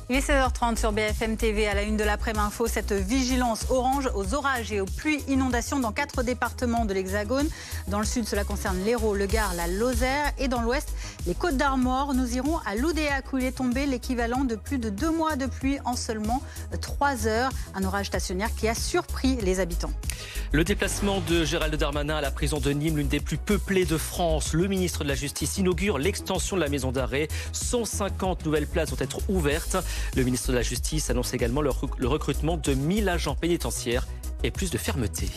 Il est 16h30 sur BFM TV. À la une de l'après-midi info, cette vigilance orange aux orages et aux pluies inondations dans 4 départements de l'Hexagone. Dans le sud, cela concerne l'Hérault, le Gard, la Lozère. Et dans l'ouest, les Côtes-d'Armor. Nous irons à Loudéac où il est tombé l'équivalent de plus de 2 mois de pluie en seulement 3 heures. Un orage stationnaire qui a surpris les habitants. Le déplacement de Gérald Darmanin à la prison de Nîmes, l'une des plus peuplées de France. Le ministre de la Justice inaugure l'extension de la maison d'arrêt. 150 nouvelles places vont être ouvertes. Le ministre de la Justice annonce également le recrutement de 1000 agents pénitentiaires et plus de fermeté.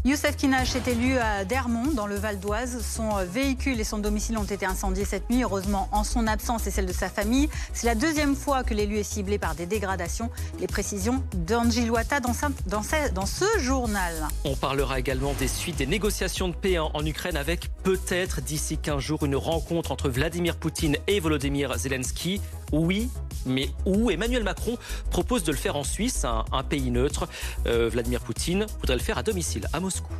Youssef Kinache est élu à Dermont, dans le Val d'Oise. Son véhicule et son domicile ont été incendiés cette nuit. Heureusement, en son absence et celle de sa famille. C'est la 2e fois que l'élu est ciblé par des dégradations. Les précisions d'Angie Loata dans ce journal. On parlera également des suites des négociations de paix en Ukraine avec peut-être d'ici 15 jours une rencontre entre Vladimir Poutine et Volodymyr Zelensky. Oui, mais où Emmanuel Macron propose de le faire en Suisse, un pays neutre. Vladimir Poutine voudrait le faire à domicile, à Moscou.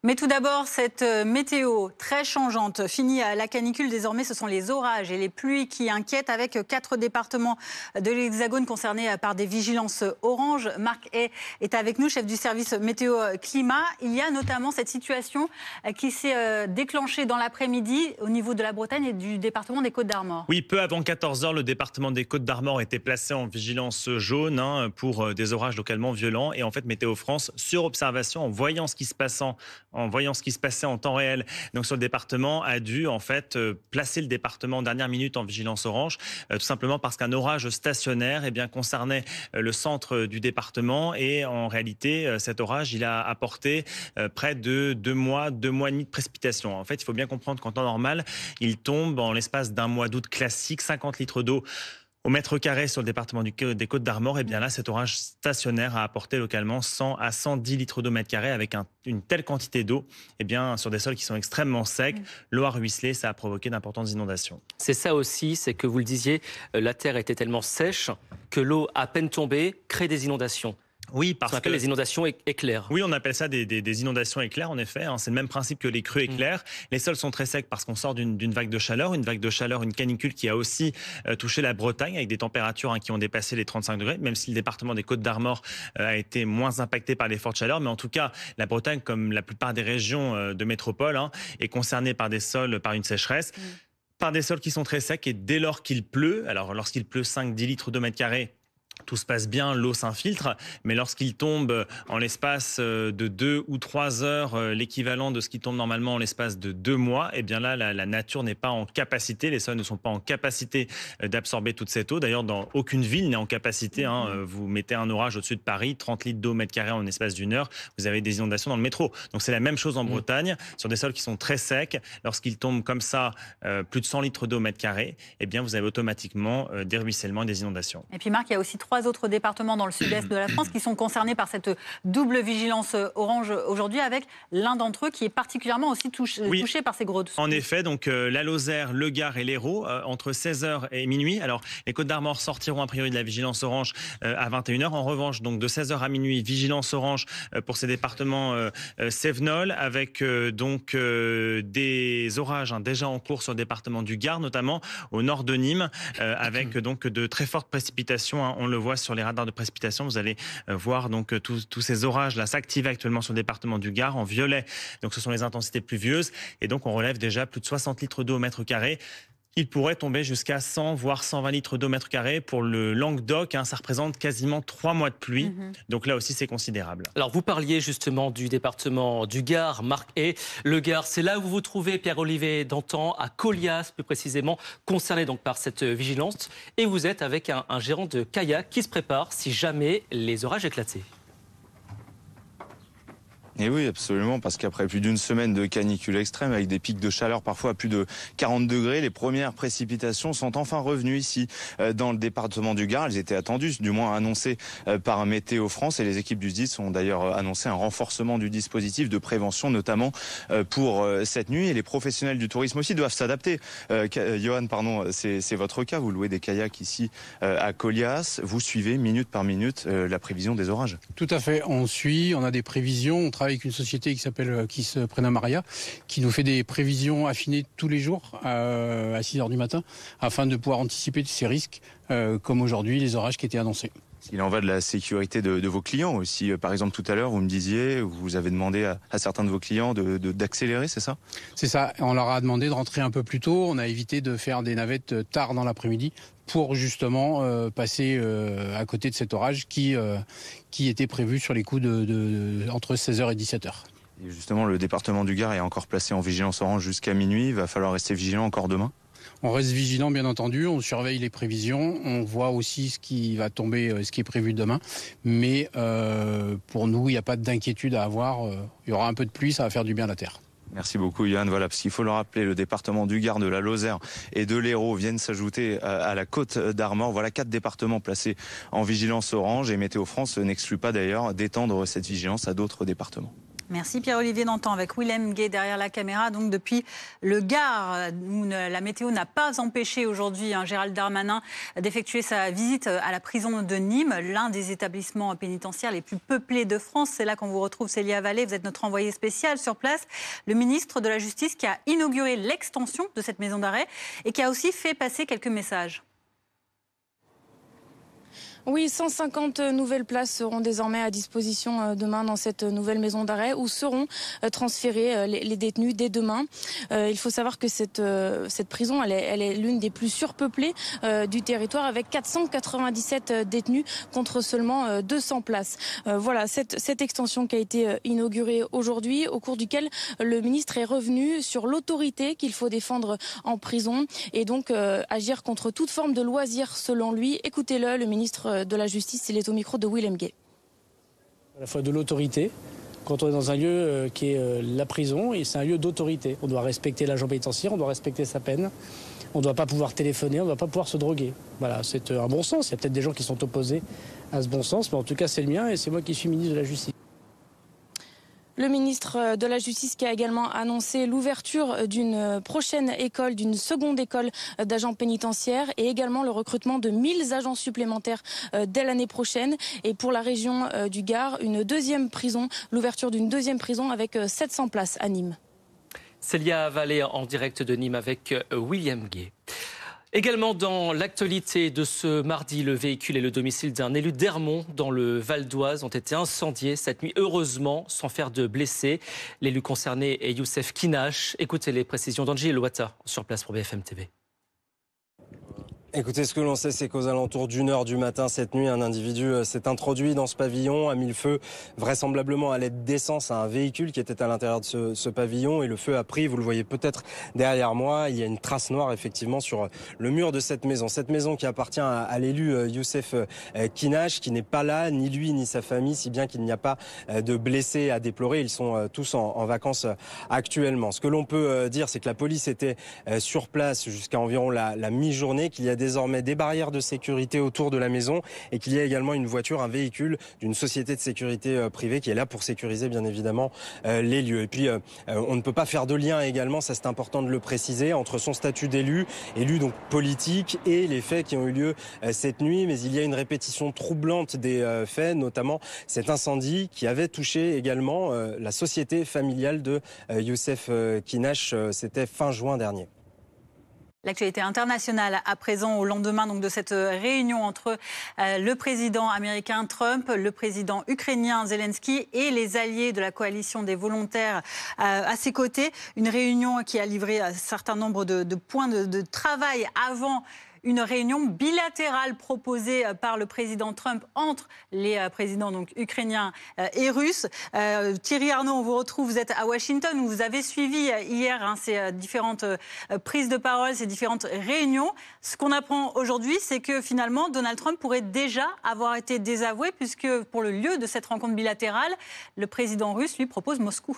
Mais tout d'abord, cette météo très changeante. Fini à la canicule, désormais ce sont les orages et les pluies qui inquiètent avec 4 départements de l'Hexagone concernés par des vigilances orange. Marc est avec nous, chef du service météo-climat. Il y a notamment cette situation qui s'est déclenchée dans l'après-midi au niveau de la Bretagne et du département des Côtes-d'Armor. Oui, peu avant 14h, le département des Côtes-d'Armor était placé en vigilance jaune pour des orages localement violents. Et en fait, Météo France, sur observation, en voyant ce qui se passait en temps réel, donc sur le département, a dû en fait placer le département en dernière minute en vigilance orange, tout simplement parce qu'un orage stationnaire concernait le centre du département et en réalité cet orage il a apporté près de 2 mois et demi de précipitations. En fait, il faut bien comprendre qu'en temps normal, il tombe en l'espace d'un mois d'août classique 50 litres d'eau au mètre carré sur le département des Côtes-d'Armor. Et bien là, cet orage stationnaire a apporté localement 100 à 110 litres d'eau mètre carré avec une telle quantité d'eau sur des sols qui sont extrêmement secs. L'eau a ruisselé, ça a provoqué d'importantes inondations. C'est ça aussi, c'est que vous le disiez, la terre était tellement sèche que l'eau à peine tombée crée des inondations. Oui, parce qu'on appelle les inondations éclairs. Oui, on appelle ça des inondations éclairs, en effet. C'est le même principe que les crues éclairs. Les sols sont très secs parce qu'on sort d'une vague de chaleur. Une canicule qui a aussi touché la Bretagne avec des températures qui ont dépassé les 35 degrés, même si le département des Côtes-d'Armor a été moins impacté par les fortes chaleurs. Mais en tout cas, la Bretagne, comme la plupart des régions de métropole, est concernée par par une sécheresse. Par des sols qui sont très secs et dès lors qu'il pleut, alors lorsqu'il pleut 5-10 litres d'eau mètre carré, tout se passe bien, l'eau s'infiltre, mais lorsqu'il tombe en l'espace de 2 ou 3 heures, l'équivalent de ce qui tombe normalement en l'espace de 2 mois, et bien là, la nature n'est pas en capacité, les sols ne sont pas en capacité d'absorber toute cette eau. D'ailleurs, dans aucune ville n'est en capacité. Vous mettez un orage au-dessus de Paris, 30 litres d'eau mètre carré en l'espace d'une heure, vous avez des inondations dans le métro. Donc c'est la même chose en Bretagne, sur des sols qui sont très secs. Lorsqu'il tombe comme ça plus de 100 litres d'eau mètre carré, eh bien vous avez automatiquement des ruissellements et des inondations. Et puis Marc, il y a aussi 3 autres départements dans le sud-est de la France qui sont concernés par cette double vigilance orange aujourd'hui, avec l'un d'entre eux qui est particulièrement aussi touché par ces gros. En effet, donc la Lozère, le Gard et l'Hérault, entre 16h et minuit. Alors, les Côtes-d'Armor sortiront a priori de la vigilance orange à 21h. En revanche, donc de 16h à minuit, vigilance orange pour ces départements cévenols, avec des orages déjà en cours sur le département du Gard, notamment au nord de Nîmes, avec donc de très fortes précipitations. On le voit sur les radars de précipitation, vous allez voir donc tous ces orages là s'activent actuellement sur le département du Gard en violet. Donc ce sont les intensités pluvieuses et donc on relève déjà plus de 60 litres d'eau au mètre carré. Il pourrait tomber jusqu'à 100 voire 120 litres d'eau mètre carré pour le Languedoc. Ça représente quasiment 3 mois de pluie. Donc là aussi, c'est considérable. Alors, vous parliez justement du département du Gard, Marc. Et le Gard, c'est là où vous vous trouvez, Pierre-Olivier Dantan, à Colias, plus précisément, concerné donc par cette vigilance. Et vous êtes avec un gérant de kayak qui se prépare si jamais les orages éclataient. Et oui, absolument, parce qu'après plus d'une semaine de canicule extrême, avec des pics de chaleur parfois à plus de 40 degrés, les premières précipitations sont enfin revenues ici dans le département du Gard. Elles étaient attendues, du moins annoncées par Météo France, et les équipes du SDIS ont d'ailleurs annoncé un renforcement du dispositif de prévention, notamment pour cette nuit. Et les professionnels du tourisme aussi doivent s'adapter. Johan, c'est votre cas, vous louez des kayaks ici à Colias, vous suivez minute par minute la prévision des orages. Tout à fait, on suit, on a des prévisions, on travaille avec une société qui se prénomme Aria, qui nous fait des prévisions affinées tous les jours à 6 h du matin, afin de pouvoir anticiper ces risques, comme aujourd'hui les orages qui étaient annoncés. Il en va de la sécurité de vos clients aussi. Par exemple, tout à l'heure, vous me disiez, vous avez demandé à certains de vos clients d'accélérer, c'est ça? C'est ça. On leur a demandé de rentrer un peu plus tôt. On a évité de faire des navettes tard dans l'après-midi pour justement passer à côté de cet orage qui était prévu sur les coups entre 16 h et 17 h. Et justement, le département du Gard est encore placé en vigilance orange jusqu'à minuit. Il va falloir rester vigilant encore demain? On reste vigilant, bien entendu, on surveille les prévisions, on voit aussi ce qui va tomber, ce qui est prévu demain. Mais pour nous, il n'y a pas d'inquiétude à avoir. Il y aura un peu de pluie, ça va faire du bien à la terre. Merci beaucoup Yann. Voilà, parce qu'il faut le rappeler, le département du Gard, de la Lozère et de l'Hérault viennent s'ajouter à la Côte d'Armor. Voilà 4 départements placés en vigilance orange et Météo France n'exclut pas d'ailleurs d'étendre cette vigilance à d'autres départements. Merci Pierre-Olivier Dantan avec Willem Gay derrière la caméra. Donc depuis le Gard, où la météo n'a pas empêché aujourd'hui Gérald Darmanin d'effectuer sa visite à la prison de Nîmes, l'un des établissements pénitentiaires les plus peuplés de France. C'est là qu'on vous retrouve, Célia Vallée. Vous êtes notre envoyée spéciale sur place. Le ministre de la Justice qui a inauguré l'extension de cette maison d'arrêt et qui a aussi fait passer quelques messages. Oui, 150 nouvelles places seront désormais à disposition demain dans cette nouvelle maison d'arrêt où seront transférés les détenus dès demain. Il faut savoir que cette prison, elle est l'une des plus surpeuplées du territoire avec 497 détenus contre seulement 200 places. Voilà, cette extension qui a été inaugurée aujourd'hui, au cours duquel le ministre est revenu sur l'autorité qu'il faut défendre en prison et donc agir contre toute forme de loisir selon lui. Écoutez-le, le ministre de la Justice, il est au micro de Willem Gay. À la fois de l'autorité, quand on est dans un lieu qui est la prison, et c'est un lieu d'autorité. On doit respecter l'agent pénitentiaire, on doit respecter sa peine, on ne doit pas pouvoir téléphoner, on ne doit pas pouvoir se droguer. Voilà, c'est un bon sens. Il y a peut-être des gens qui sont opposés à ce bon sens, mais en tout cas c'est le mien et c'est moi qui suis ministre de la Justice. Le ministre de la Justice qui a également annoncé l'ouverture d'une prochaine école, d'une seconde école d'agents pénitentiaires et également le recrutement de 1000 agents supplémentaires dès l'année prochaine. Et pour la région du Gard, une deuxième prison, l'ouverture d'une deuxième prison avec 700 places à Nîmes. Célia Vallée en direct de Nîmes avec Willem Gay. Également dans l'actualité de ce mardi, le véhicule et le domicile d'un élu d'Ermont dans le Val d'Oise ont été incendiés cette nuit, heureusement sans faire de blessés. L'élu concerné est Youssef Kinash. Écoutez les précisions d'Angie Elouata sur place pour BFM TV. Écoutez, ce que l'on sait, c'est qu'aux alentours d'1 h du matin, cette nuit, un individu s'est introduit dans ce pavillon, a mis le feu vraisemblablement à l'aide d'essence à un véhicule qui était à l'intérieur de ce pavillon et le feu a pris, vous le voyez peut-être derrière moi, il y a une trace noire effectivement sur le mur de cette maison. Cette maison qui appartient à l'élu Youssef Kinash, qui n'est pas là, ni lui ni sa famille, si bien qu'il n'y a pas de blessés à déplorer. Ils sont tous en vacances actuellement. Ce que l'on peut dire, c'est que la police était sur place jusqu'à environ la mi-journée, qu'il y a désormais des barrières de sécurité autour de la maison et qu'il y a également une voiture, un véhicule d'une société de sécurité privée qui est là pour sécuriser bien évidemment les lieux. Et puis on ne peut pas faire de lien également, ça c'est important de le préciser, entre son statut d'élu, élu donc politique, et les faits qui ont eu lieu cette nuit. Mais il y a une répétition troublante des faits, notamment cet incendie qui avait touché également la société familiale de Youssef Kinash. C'était fin juin dernier. L'actualité internationale à présent, au lendemain donc de cette réunion entre le président américain Trump, le président ukrainien Zelensky et les alliés de la coalition des volontaires à ses côtés. Une réunion qui a livré un certain nombre de points de travail avant une réunion bilatérale proposée par le président Trump entre les présidents donc ukrainiens et russes. Thierry Arnaud, on vous retrouve, vous êtes à Washington, où vous avez suivi hier ces différentes prises de parole, ces différentes réunions. Ce qu'on apprend aujourd'hui, c'est que finalement Donald Trump pourrait déjà avoir été désavoué, puisque pour le lieu de cette rencontre bilatérale, le président russe lui propose Moscou.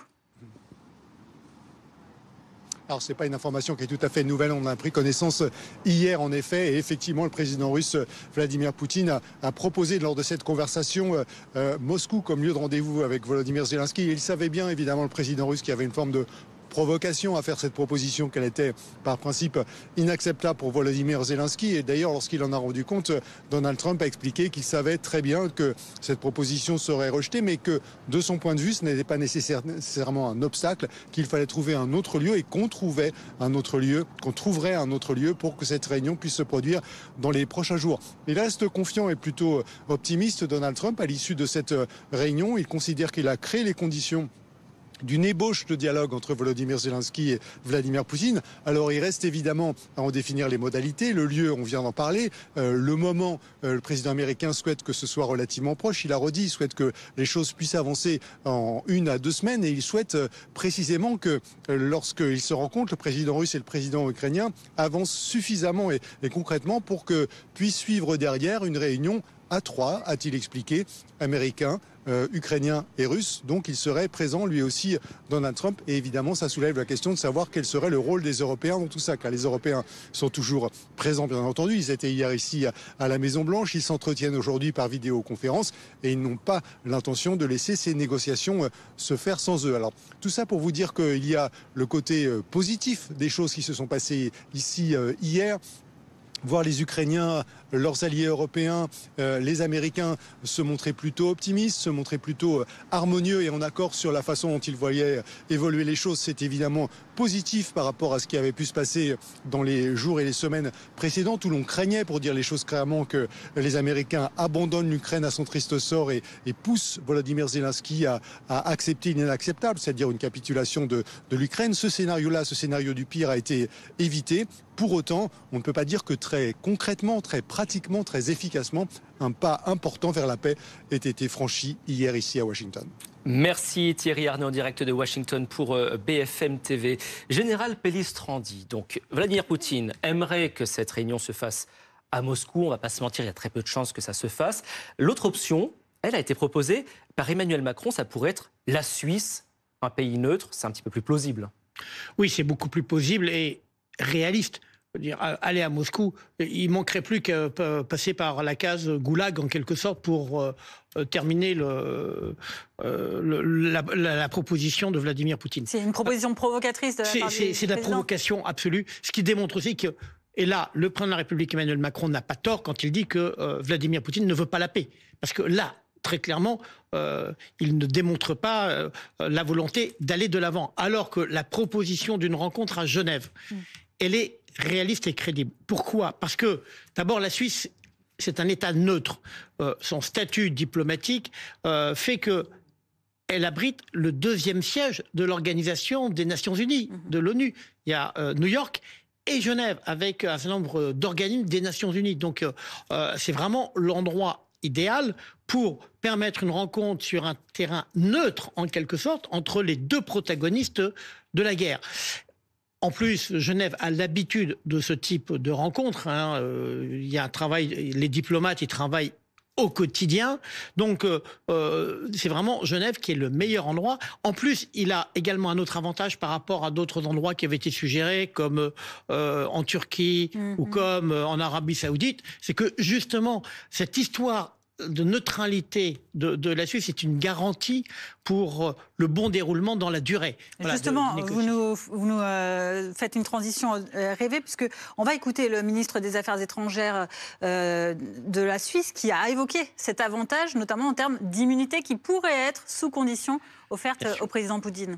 Alors, ce n'est pas une information qui est tout à fait nouvelle. On en a pris connaissance hier, en effet. Et effectivement, le président russe Vladimir Poutine a proposé lors de cette conversation Moscou comme lieu de rendez-vous avec Volodymyr Zelensky. Et il savait bien, évidemment, le président russe, qu'il y avait une forme de provocation à faire cette proposition, qu'elle était par principe inacceptable pour Volodymyr Zelensky. Et d'ailleurs, lorsqu'il en a rendu compte, Donald Trump a expliqué qu'il savait très bien que cette proposition serait rejetée, mais que de son point de vue, ce n'était pas nécessairement un obstacle, qu'il fallait trouver un autre lieu et qu'on trouverait un autre lieu pour que cette réunion puisse se produire dans les prochains jours. Il reste confiant et plutôt optimiste, Donald Trump, à l'issue de cette réunion. Il considère qu'il a créé les conditions d'une ébauche de dialogue entre Volodymyr Zelensky et Vladimir Poutine. Alors il reste évidemment à en définir les modalités, le lieu, on vient d'en parler, le moment, le président américain souhaite que ce soit relativement proche, il a redit, il souhaite que les choses puissent avancer en 1 à 2 semaines et il souhaite précisément que lorsqu'ils se rencontrent, le président russe et le président ukrainien avancent suffisamment et concrètement pour que puisse suivre derrière une réunion à 3, a-t-il expliqué, américain, ukrainien et russe. Donc il serait présent lui aussi, Donald Trump. Et évidemment, ça soulève la question de savoir quel serait le rôle des Européens dans tout ça. Car les Européens sont toujours présents, bien entendu. Ils étaient hier ici à la Maison-Blanche. Ils s'entretiennent aujourd'hui par vidéoconférence. Et ils n'ont pas l'intention de laisser ces négociations se faire sans eux. Alors tout ça pour vous dire qu'il y a le côté positif des choses qui se sont passées ici hier. Voir les Ukrainiens, leurs alliés européens, les Américains se montrer plutôt optimistes, se montrer plutôt harmonieux et en accord sur la façon dont ils voyaient évoluer les choses. C'est évidemment positif par rapport à ce qui avait pu se passer dans les jours et les semaines précédentes où l'on craignait, pour dire les choses clairement, que les Américains abandonnent l'Ukraine à son triste sort et poussent Volodymyr Zelensky à accepter l'inacceptable, c'est-à-dire une capitulation de l'Ukraine. Ce scénario-là, ce scénario du pire a été évité. Pour autant, on ne peut pas dire que très concrètement, très pratiquement, très efficacement, un pas important vers la paix ait été franchi hier ici à Washington. Merci Thierry Arnaud en direct de Washington pour BFM TV. Général Pellistrandi, donc Vladimir Poutine aimerait que cette réunion se fasse à Moscou. On ne va pas se mentir, il y a très peu de chances que ça se fasse. L'autre option, elle a été proposée par Emmanuel Macron, ça pourrait être la Suisse, un pays neutre, c'est un petit peu plus plausible. Oui, c'est beaucoup plus plausible et réaliste. Dire, aller à Moscou, il manquerait plus qu'à passer par la case goulag en quelque sorte pour terminer la proposition de Vladimir Poutine. C'est une proposition provocatrice de la part du président. C'est de la provocation absolue, ce qui démontre aussi que, et là, le président de la République Emmanuel Macron n'a pas tort quand il dit que Vladimir Poutine ne veut pas la paix. Parce que là, très clairement, il ne démontre pas la volonté d'aller de l'avant. Alors que la proposition d'une rencontre à Genève, elle est réaliste et crédible. Pourquoi ? Parce que, d'abord, la Suisse, c'est un État neutre. Son statut diplomatique fait qu'elle abrite le 2e siège de l'Organisation des Nations Unies, de l'ONU. Il y a New York et Genève, avec un certain nombre d'organismes des Nations Unies. Donc, c'est vraiment l'endroit idéal pour permettre une rencontre sur un terrain neutre, en quelque sorte, entre les deux protagonistes de la guerre. En plus, Genève a l'habitude de ce type de rencontres. Il y a un travail, les diplomates, ils travaillent au quotidien. Donc, c'est vraiment Genève qui est le meilleur endroit. En plus, il a également un autre avantage par rapport à d'autres endroits qui avaient été suggérés, comme en Turquie ou comme en Arabie Saoudite. C'est que, justement, cette histoire de neutralité de la Suisse est une garantie pour le bon déroulement dans la durée. Voilà, justement, vous nous faites une transition rêvée, puisque on va écouter le ministre des Affaires étrangères de la Suisse qui a évoqué cet avantage, notamment en termes d'immunité qui pourrait être sous condition offerte au président Poutine.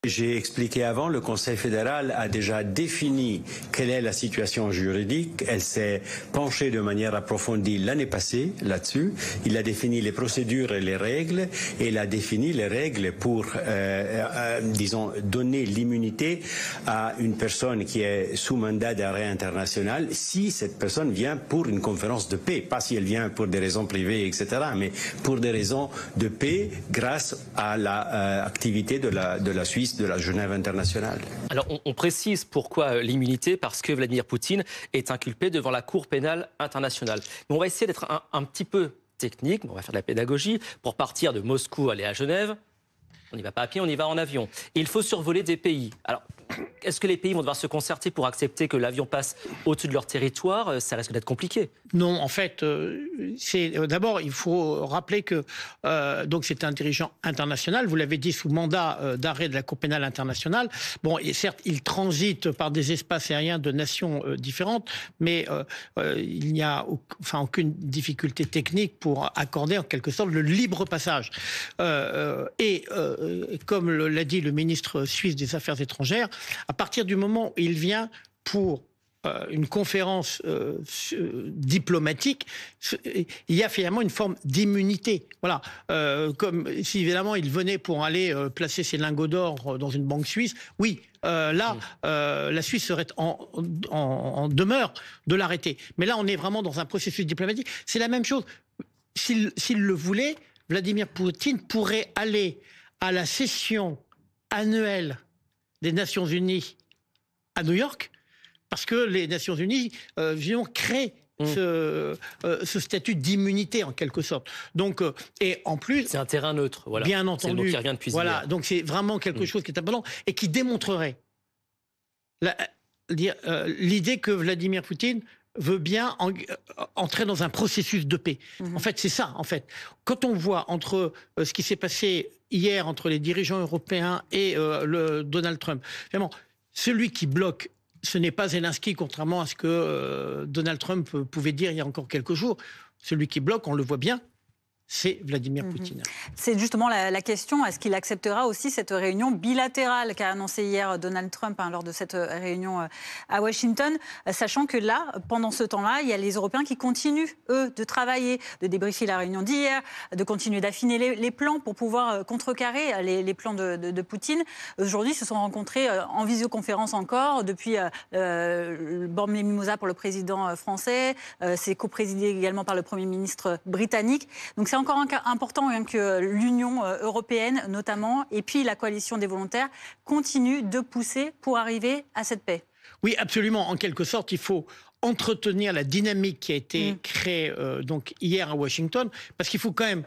J'ai expliqué avant, le Conseil fédéral a déjà défini quelle est la situation juridique. Elle s'est penchée de manière approfondie l'année passée là-dessus. Il a défini les procédures et les règles, et il a défini les règles pour, disons, donner l'immunité à une personne qui est sous mandat d'arrêt international si cette personne vient pour une conférence de paix, pas si elle vient pour des raisons privées, etc., mais pour des raisons de paix grâce à l'activité de la Suisse, de la Genève internationale. Alors on précise pourquoi l'immunité, parce que Vladimir Poutine est inculpé devant la Cour pénale internationale. Mais on va essayer d'être un petit peu technique, on va faire de la pédagogie. Pour partir de Moscou, aller à Genève, on n'y va pas à pied, on y va en avion. Et il faut survoler des pays. Alors est-ce que les pays vont devoir se concerter pour accepter que l'avion passe au-dessus de leur territoire? Ça risque d'être compliqué. Non, en fait, d'abord, il faut rappeler que donc c'est un dirigeant international, vous l'avez dit, sous mandat d'arrêt de la Cour pénale internationale. Bon, et certes, il transite par des espaces aériens de nations différentes, mais il n'y a aucune difficulté technique pour accorder en quelque sorte le libre passage. Comme l'a dit le ministre suisse des Affaires étrangères, à partir du moment où il vient pour une conférence diplomatique, il y a finalement une forme d'immunité. Voilà. Comme si évidemment il venait pour aller placer ses lingots d'or dans une banque suisse, oui, la Suisse serait en demeure de l'arrêter. Mais là, on est vraiment dans un processus diplomatique. C'est la même chose. S'il le voulait, Vladimir Poutine pourrait aller à la session annuelle des Nations Unies à New York, parce que les Nations Unies créent ce statut d'immunité en quelque sorte. Donc, et en plus, c'est un terrain neutre. Voilà. Bien entendu. C'est le mot qui revient depuis hier. Voilà. Donc c'est vraiment quelque chose qui est important et qui démontrerait l'idée que Vladimir Poutine veut bien entrer dans un processus de paix. En fait, c'est ça. En fait, quand on voit entre ce qui s'est passé hier entre les dirigeants européens et Donald Trump, vraiment, celui qui bloque, ce n'est pas Zelensky, contrairement à ce que Donald Trump pouvait dire il y a encore quelques jours. Celui qui bloque, on le voit bien, c'est Vladimir Poutine. C'est justement la question, est-ce qu'il acceptera aussi cette réunion bilatérale qu'a annoncé hier Donald Trump lors de cette réunion à Washington, sachant que là, pendant ce temps-là, il y a les Européens qui continuent, eux, de travailler, de débriefer la réunion d'hier, de continuer d'affiner les plans pour pouvoir contrecarrer les plans de Poutine. Aujourd'hui, ils se sont rencontrés en visioconférence encore, depuis Bormes les Mimosas pour le président français, c'est coprésidé également par le Premier ministre britannique. Donc c'est encore important que l'Union européenne, notamment, et puis la coalition des volontaires, continuent de pousser pour arriver à cette paix. Oui, absolument. En quelque sorte, il faut entretenir la dynamique qui a été créée donc hier à Washington, parce qu'il faut quand même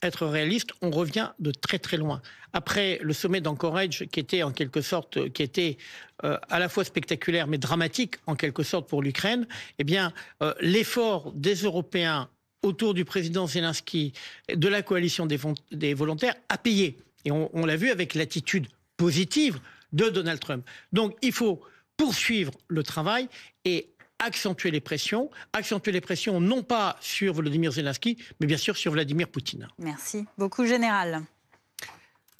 être réaliste, on revient de très très loin. Après le sommet d'Anchorage, qui était en quelque sorte, à la fois spectaculaire mais dramatique en quelque sorte pour l'Ukraine, eh bien l'effort des Européens autour du président Zelensky, de la coalition des volontaires, a payé. Et on l'a vu avec l'attitude positive de Donald Trump. Donc il faut poursuivre le travail et accentuer les pressions non pas sur Volodymyr Zelensky, mais bien sûr sur Vladimir Poutine. Merci beaucoup, Général.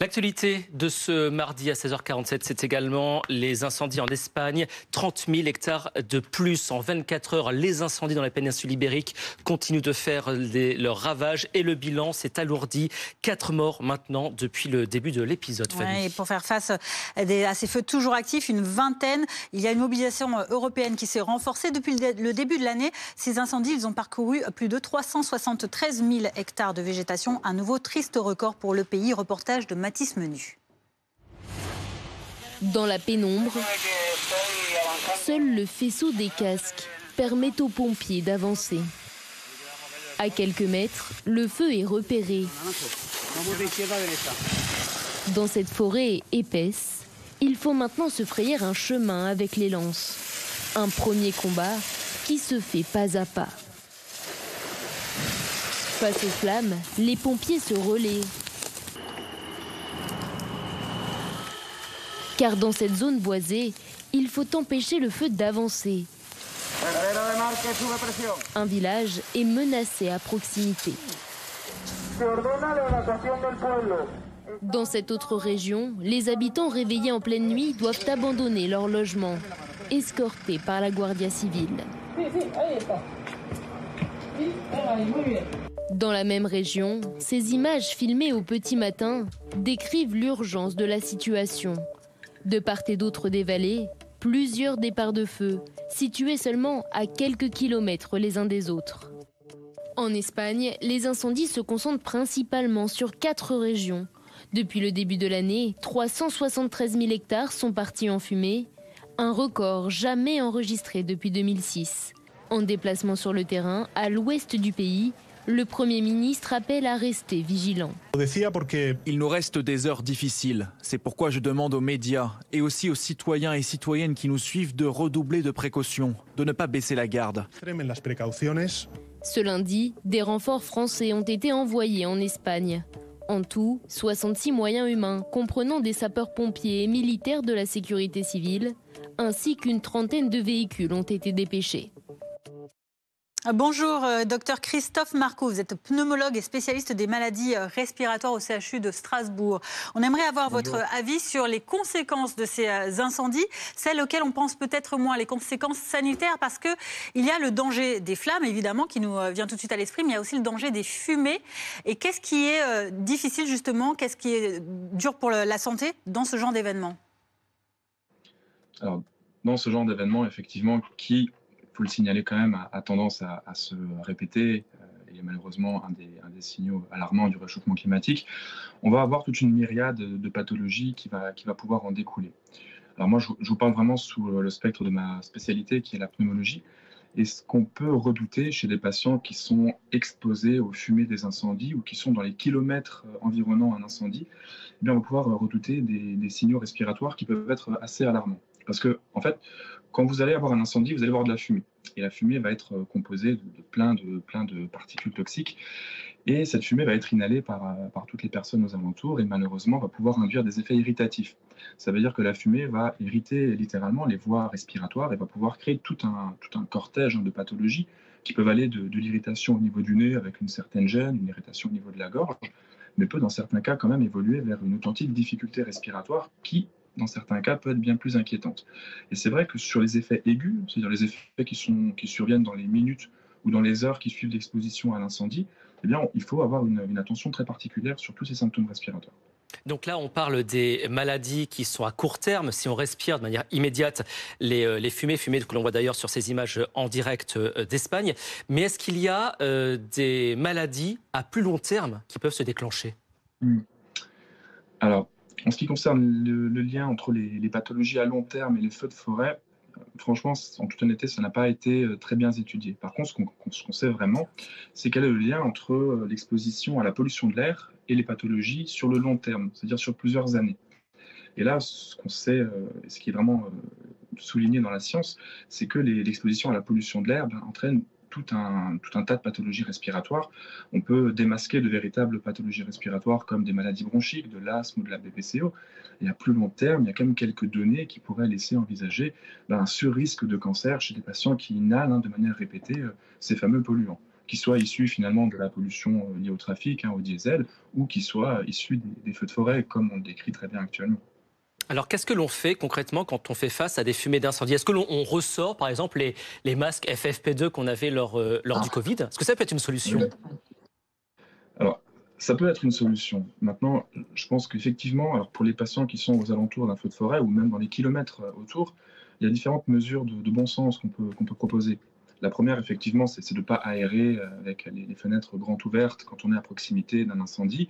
L'actualité de ce mardi à 16h47, c'est également les incendies en Espagne. 30 000 hectares de plus en 24 heures. Les incendies dans la péninsule ibérique continuent de faire leurs ravages et le bilan s'est alourdi. 4 morts maintenant depuis le début de l'épisode. Ouais, et pour faire face à ces feux toujours actifs, une vingtaine, il y a une mobilisation européenne qui s'est renforcée depuis le début de l'année. Ces incendies, ils ont parcouru plus de 373 000 hectares de végétation. Un nouveau triste record pour le pays. Reportage de Mathis Menu. Dans la pénombre, seul le faisceau des casques permet aux pompiers d'avancer. À quelques mètres, le feu est repéré. Dans cette forêt épaisse, il faut maintenant se frayer un chemin avec les lances. Un premier combat qui se fait pas à pas. Face aux flammes, les pompiers se relaient. Car dans cette zone boisée, il faut empêcher le feu d'avancer. Un village est menacé à proximité. Dans cette autre région, les habitants réveillés en pleine nuit doivent abandonner leur logement, escortés par la Guardia Civile. Dans la même région, ces images filmées au petit matin décrivent l'urgence de la situation. De part et d'autre des vallées, plusieurs départs de feu, situés seulement à quelques kilomètres les uns des autres. En Espagne, les incendies se concentrent principalement sur 4 régions. Depuis le début de l'année, 373 000 hectares sont partis en fumée, un record jamais enregistré depuis 2006. En déplacement sur le terrain, à l'ouest du pays, Le Premier ministre appelle à rester vigilant. Il nous reste des heures difficiles. C'est pourquoi je demande aux médias et aussi aux citoyens et citoyennes qui nous suivent de redoubler de précautions, de ne pas baisser la garde. Ce lundi, des renforts français ont été envoyés en Espagne. En tout, 66 moyens humains, comprenant des sapeurs-pompiers et militaires de la sécurité civile, ainsi qu'une trentaine de véhicules ont été dépêchés. Bonjour, docteur Christophe Marcoux. Vous êtes pneumologue et spécialiste des maladies respiratoires au CHU de Strasbourg. On aimerait avoir votre avis sur les conséquences de ces incendies, celles auxquelles on pense peut-être moins, les conséquences sanitaires, parce qu'il y a le danger des flammes, évidemment, qui nous vient tout de suite à l'esprit, mais il y a aussi le danger des fumées. Et qu'est-ce qui est difficile, justement, qu'est-ce qui est dur pour la santé dans ce genre d'événement? Alors, dans ce genre d'événement, effectivement, qui... Il faut le signaler quand même, a tendance à se répéter, et malheureusement un des signaux alarmants du réchauffement climatique, on va avoir toute une myriade de pathologies qui va pouvoir en découler. Alors moi, je vous parle vraiment sous le spectre de ma spécialité, qui est la pneumologie, et ce qu'on peut redouter chez des patients qui sont exposés aux fumées des incendies ou qui sont dans les kilomètres environnant un incendie, eh bien on va pouvoir redouter des signaux respiratoires qui peuvent être assez alarmants. Parce que, en fait, quand vous allez avoir un incendie, vous allez avoir de la fumée. Et la fumée va être composée de plein de particules toxiques. Et cette fumée va être inhalée par toutes les personnes aux alentours et malheureusement va pouvoir induire des effets irritatifs. Ça veut dire que la fumée va irriter littéralement les voies respiratoires et va pouvoir créer tout un cortège de pathologies qui peuvent aller de l'irritation au niveau du nez avec une certaine gêne, une irritation au niveau de la gorge, mais peut dans certains cas quand même évoluer vers une authentique difficulté respiratoire qui, dans certains cas, peut être bien plus inquiétante. Et c'est vrai que sur les effets aigus, c'est-à-dire les effets qui surviennent dans les minutes ou dans les heures qui suivent l'exposition à l'incendie, eh bien, il faut avoir une attention très particulière sur tous ces symptômes respiratoires. Donc là, on parle des maladies qui sont à court terme, si on respire de manière immédiate les fumées que l'on voit d'ailleurs sur ces images en direct d'Espagne. Mais est-ce qu'il y a des maladies à plus long terme qui peuvent se déclencher? Alors, en ce qui concerne le lien entre les pathologies à long terme et les feux de forêt, franchement, en toute honnêteté, ça n'a pas été très bien étudié. Par contre, ce qu'on sait vraiment, c'est quel est le lien entre l'exposition à la pollution de l'air et les pathologies sur le long terme, c'est-à-dire sur plusieurs années. Et là, ce qu'on sait, ce qui est vraiment souligné dans la science, c'est que l'exposition à la pollution de l'air entraîne tout un tas de pathologies respiratoires. On peut démasquer de véritables pathologies respiratoires comme des maladies bronchiques, de l'asthme ou de la BPCO. Et à plus long terme, il y a quand même quelques données qui pourraient laisser envisager un surrisque de cancer chez des patients qui inhalent de manière répétée ces fameux polluants, qui soient issus finalement de la pollution liée au trafic, au diesel, ou qui soient issus des feux de forêt, comme on le décrit très bien actuellement. Alors, qu'est-ce que l'on fait concrètement quand on fait face à des fumées d'incendie? Est-ce que l'on ressort, par exemple, les masques FFP2 qu'on avait lors du Covid? Est-ce que ça peut être une solution? Alors, ça peut être une solution. Maintenant, je pense qu'effectivement, pour les patients qui sont aux alentours d'un feu de forêt ou même dans les kilomètres autour, il y a différentes mesures de bon sens qu'on peut proposer. La première, effectivement, c'est de ne pas aérer avec les fenêtres grandes ouvertes quand on est à proximité d'un incendie.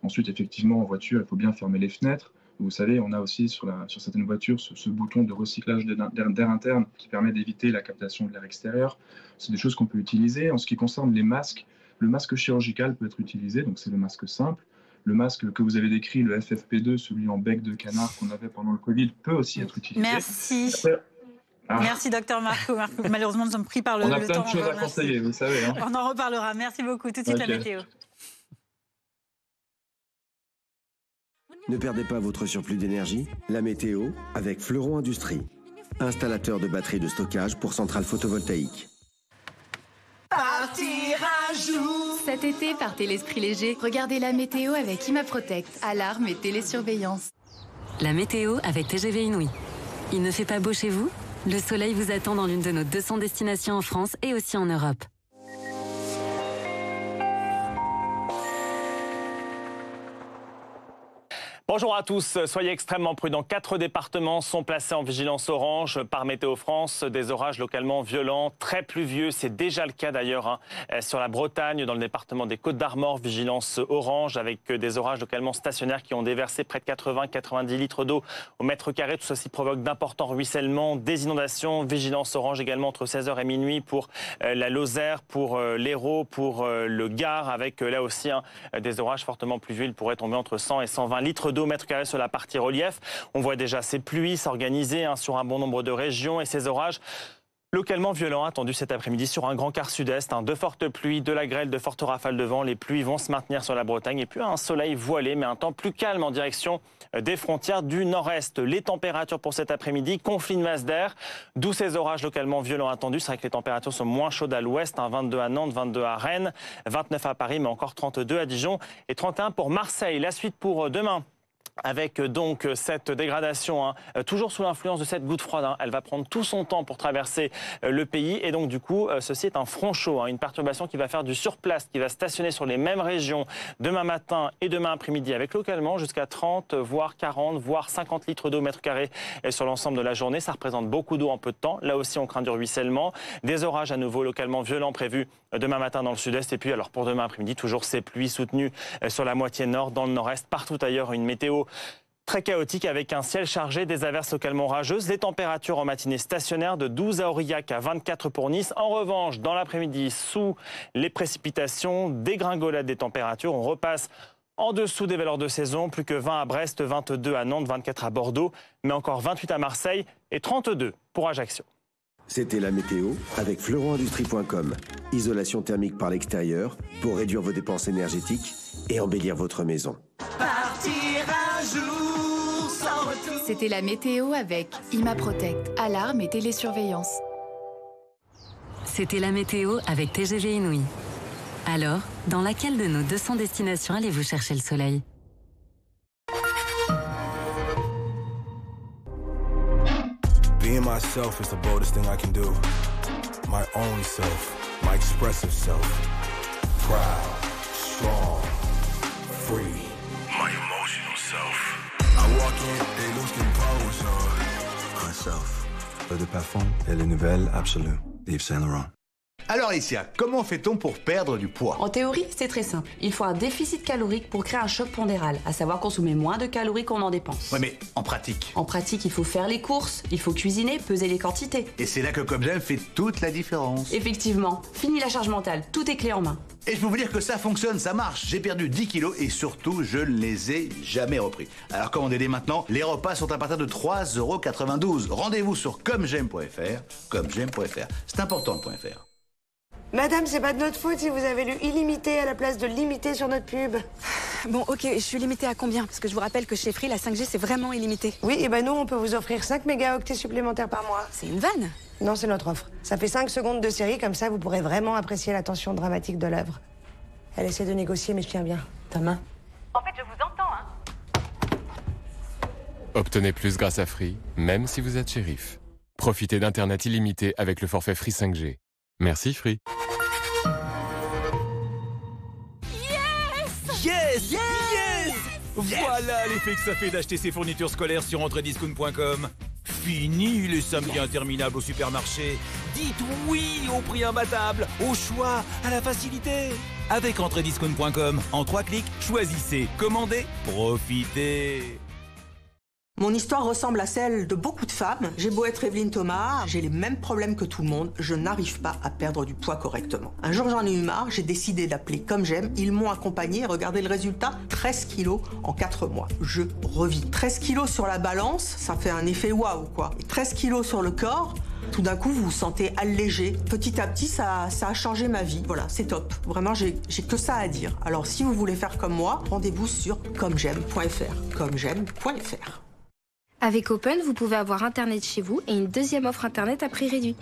Ensuite, effectivement, en voiture, il faut bien fermer les fenêtres. Vous savez, on a aussi sur certaines voitures ce bouton de recyclage d'air interne qui permet d'éviter la captation de l'air extérieur. C'est des choses qu'on peut utiliser. En ce qui concerne les masques, le masque chirurgical peut être utilisé, donc c'est le masque simple. Le masque que vous avez décrit, le FFP2, celui en bec de canard qu'on avait pendant le Covid, peut aussi être utilisé. Merci. Merci, docteur Marcoux. Malheureusement, nous sommes pris par le temps. On a plein de choses à conseiller, vous savez. On en reparlera. Merci beaucoup. Tout de suite, la météo. Ne perdez pas votre surplus d'énergie. La météo avec Fleuron Industrie. Installateur de batteries de stockage pour centrales photovoltaïques. Partir un jour. Cet été, partez l'esprit léger. Regardez la météo avec ImaProtect. Alarme et télésurveillance. La météo avec TGV Inouï. Il ne fait pas beau chez vous? Le soleil vous attend dans l'une de nos 200 destinations en France et aussi en Europe. Bonjour à tous, soyez extrêmement prudents. 4 départements sont placés en vigilance orange par Météo France. Des orages localement violents, très pluvieux. C'est déjà le cas d'ailleurs sur la Bretagne, dans le département des Côtes-d'Armor. Vigilance orange avec des orages localement stationnaires qui ont déversé près de 80-90 litres d'eau au mètre carré. Tout ceci provoque d'importants ruissellements, des inondations. Vigilance orange également entre 16h et minuit pour la Lozère, pour l'Hérault, pour le Gard, avec là aussi des orages fortement pluvieux. Il pourrait tomber entre 100 et 120 litres d'eau au mètre carré sur la partie relief. On voit déjà ces pluies s'organiser sur un bon nombre de régions et ces orages localement violents attendus cet après-midi sur un grand quart sud-est. De fortes pluies, de la grêle, de fortes rafales de vent. Les pluies vont se maintenir sur la Bretagne et puis un soleil voilé, mais un temps plus calme en direction des frontières du nord-est. Les températures pour cet après-midi, conflit de masse d'air, d'où ces orages localement violents attendus. C'est vrai que les températures sont moins chaudes à l'ouest, 22 à Nantes, 22 à Rennes, 29 à Paris, mais encore 32 à Dijon et 31 pour Marseille. La suite pour demain, avec donc cette dégradation, toujours sous l'influence de cette goutte froide. Elle va prendre tout son temps pour traverser le pays. Et donc du coup, ceci est un front chaud, une perturbation qui va faire du surplace, qui va stationner sur les mêmes régions demain matin et demain après-midi, avec localement jusqu'à 30, voire 40, voire 50 litres d'eau mètre carré sur l'ensemble de la journée. Ça représente beaucoup d'eau en peu de temps. Là aussi, on craint du ruissellement. Des orages à nouveau localement violents prévus demain matin dans le sud-est. Et puis alors pour demain après-midi, toujours ces pluies soutenues sur la moitié nord, dans le nord-est, partout ailleurs, une météo très chaotique avec un ciel chargé, des averses localement rageuses. Les températures en matinée stationnaires de 12 à Aurillac à 24 pour Nice. En revanche, dans l'après-midi, sous les précipitations, dégringolade des températures. On repasse en dessous des valeurs de saison. Plus que 20 à Brest, 22 à Nantes, 24 à Bordeaux, mais encore 28 à Marseille et 32 pour Ajaccio. C'était la météo avec fleuronindustrie.com. Isolation thermique par l'extérieur pour réduire vos dépenses énergétiques et embellir votre maison. Partir un jour sans retour. C'était la météo avec Imaprotect, alarme et télésurveillance. C'était la météo avec TGV Inouï. Alors, dans laquelle de nos 200 destinations allez-vous chercher le soleil ? Being myself is the boldest thing I can do. My own self, my expressive self. Proud, strong, free. My emotional self. I walk in, they lose their powers on. Myself. De parfum et les nouvelles absolues d'Yves Saint Laurent. Alors Alicia, comment fait-on pour perdre du poids? En théorie, c'est très simple. Il faut un déficit calorique pour créer un choc pondéral, à savoir consommer moins de calories qu'on en dépense. Ouais, mais en pratique? En pratique, il faut faire les courses, il faut cuisiner, peser les quantités. Et c'est là que Comme J'aime fait toute la différence. Effectivement. Fini la charge mentale, tout est clé en main. Et je peux vous dire que ça fonctionne, ça marche. J'ai perdu 10 kilos et surtout, je ne les ai jamais repris. Alors commandez dès maintenant, les repas sont à partir de 3,92 €. Rendez-vous sur commej'aime.fr, commej'aime.fr. C'est important le .fr. Madame, c'est pas de notre faute si vous avez lu illimité à la place de limité sur notre pub. Bon, ok, je suis limitée à combien? Parce que je vous rappelle que chez Free, la 5G, c'est vraiment illimité. Oui, et ben nous, on peut vous offrir 5 mégaoctets supplémentaires par mois. C'est une vanne? Non, c'est notre offre. Ça fait 5 secondes de série, comme ça, vous pourrez vraiment apprécier la tension dramatique de l'œuvre. Elle essaie de négocier, mais je tiens bien. Ta main. En fait, je vous entends, Obtenez plus grâce à Free, même si vous êtes shérif. Profitez d'Internet illimité avec le forfait Free 5G. Merci Free. Yes! Yes! Voilà l'effet que ça fait d'acheter ses fournitures scolaires sur entrediscount.com. Fini les samedis interminables au supermarché. Dites oui au prix imbattable, au choix, à la facilité. Avec entrediscount.com, en 3 clics, choisissez, commandez, profitez. Mon histoire ressemble à celle de beaucoup de femmes. J'ai beau être Evelyne Thomas, j'ai les mêmes problèmes que tout le monde. Je n'arrive pas à perdre du poids correctement. Un jour, j'en ai eu marre, j'ai décidé d'appeler Comme J'aime. Ils m'ont accompagné. Regardez le résultat, 13 kilos en 4 mois. Je revis. 13 kilos sur la balance, ça fait un effet waouh, quoi. Et 13 kilos sur le corps, tout d'un coup, vous vous sentez allégé. Petit à petit, ça a changé ma vie. Voilà, c'est top. Vraiment, j'ai que ça à dire. Alors, si vous voulez faire comme moi, rendez-vous sur commej'aime.fr. commej'aime.fr. Avec Open, vous pouvez avoir Internet chez vous et une deuxième offre Internet à prix réduit.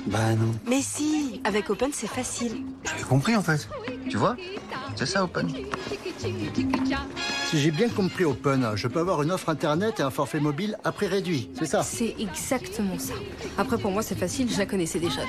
Bah non. Mais si, avec Open, c'est facile. J'ai compris en fait. Tu vois, c'est ça Open. Si j'ai bien compris Open, je peux avoir une offre Internet et un forfait mobile à prix réduit, c'est ça? C'est exactement ça. Après, pour moi, c'est facile, je la connaissais déjà.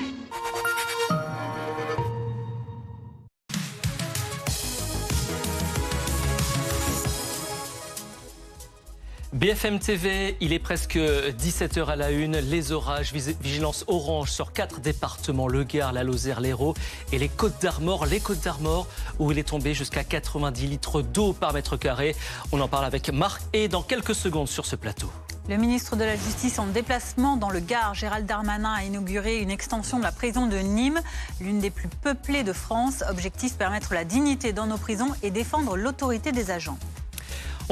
BFM TV, il est presque 17h à la une. Les orages, vigilance orange sur 4 départements, le Gard, la Lozère, l'Hérault et les Côtes-d'Armor. Les Côtes-d'Armor où il est tombé jusqu'à 90 litres d'eau par mètre carré. On en parle avec Marc et dans quelques secondes sur ce plateau. Le ministre de la Justice en déplacement dans le Gard, Gérald Darmanin, a inauguré une extension de la prison de Nîmes, l'une des plus peuplées de France. Objectif, permettre la dignité dans nos prisons et défendre l'autorité des agents.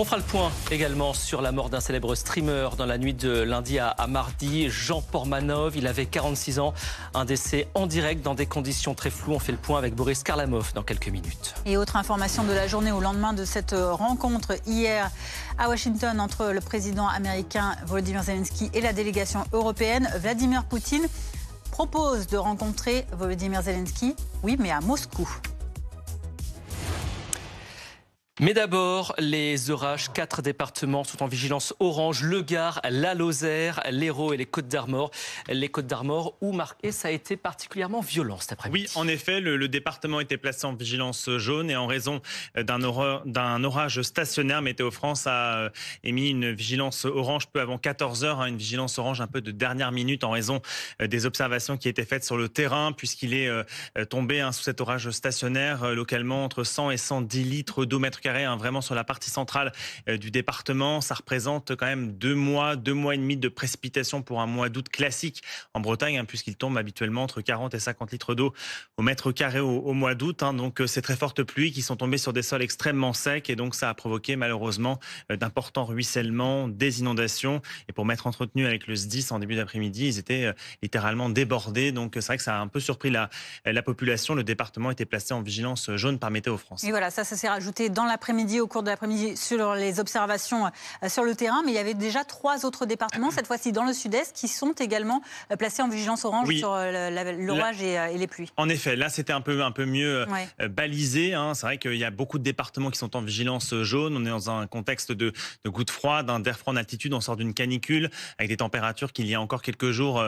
On fera le point également sur la mort d'un célèbre streamer dans la nuit de lundi à mardi, Jean Portmanov. Il avait 46 ans, un décès en direct dans des conditions très floues. On fait le point avec Boris Karlamov dans quelques minutes. Et autre information de la journée au lendemain de cette rencontre hier à Washington entre le président américain Volodymyr Zelensky et la délégation européenne. Vladimir Poutine propose de rencontrer Volodymyr Zelensky, oui, mais à Moscou. Mais d'abord, les orages. 4 départements sont en vigilance orange. Le Gard, la Lozère, l'Hérault et les Côtes-d'Armor. Les Côtes-d'Armor où marqué, ça a été particulièrement violent cet après-midi. Oui, en effet, le département était placé en vigilance jaune et en raison d'un orage stationnaire, Météo France a émis une vigilance orange peu avant 14h, une vigilance orange un peu de dernière minute en raison des observations qui étaient faites sur le terrain puisqu'il est tombé sous cet orage stationnaire localement entre 100 et 110 litres d'eau mètre carré, vraiment sur la partie centrale du département. Ça représente quand même 2 mois et demi de précipitations pour un mois d'août classique en Bretagne, puisqu'il tombe habituellement entre 40 et 50 litres d'eau au mètre carré au mois d'août. Donc ces très fortes pluies qui sont tombées sur des sols extrêmement secs et donc ça a provoqué malheureusement d'importants ruissellements, des inondations. Et pour m'être entretenu avec le SDIS en début d'après-midi, ils étaient littéralement débordés. Donc c'est vrai que ça a un peu surpris la population. Le département était placé en vigilance jaune par Météo France. Et voilà, ça s'est rajouté dans l'après-midi, au cours de l'après-midi, sur les observations sur le terrain. Mais il y avait déjà 3 autres départements, cette fois-ci dans le sud-est, qui sont également placés en vigilance orange sur l'orage et les pluies. En effet, là c'était un peu mieux balisé. C'est vrai qu'il y a beaucoup de départements qui sont en vigilance jaune. On est dans un contexte de gouttes froides, d'air froid en altitude. On sort d'une canicule avec des températures qui il y a encore quelques jours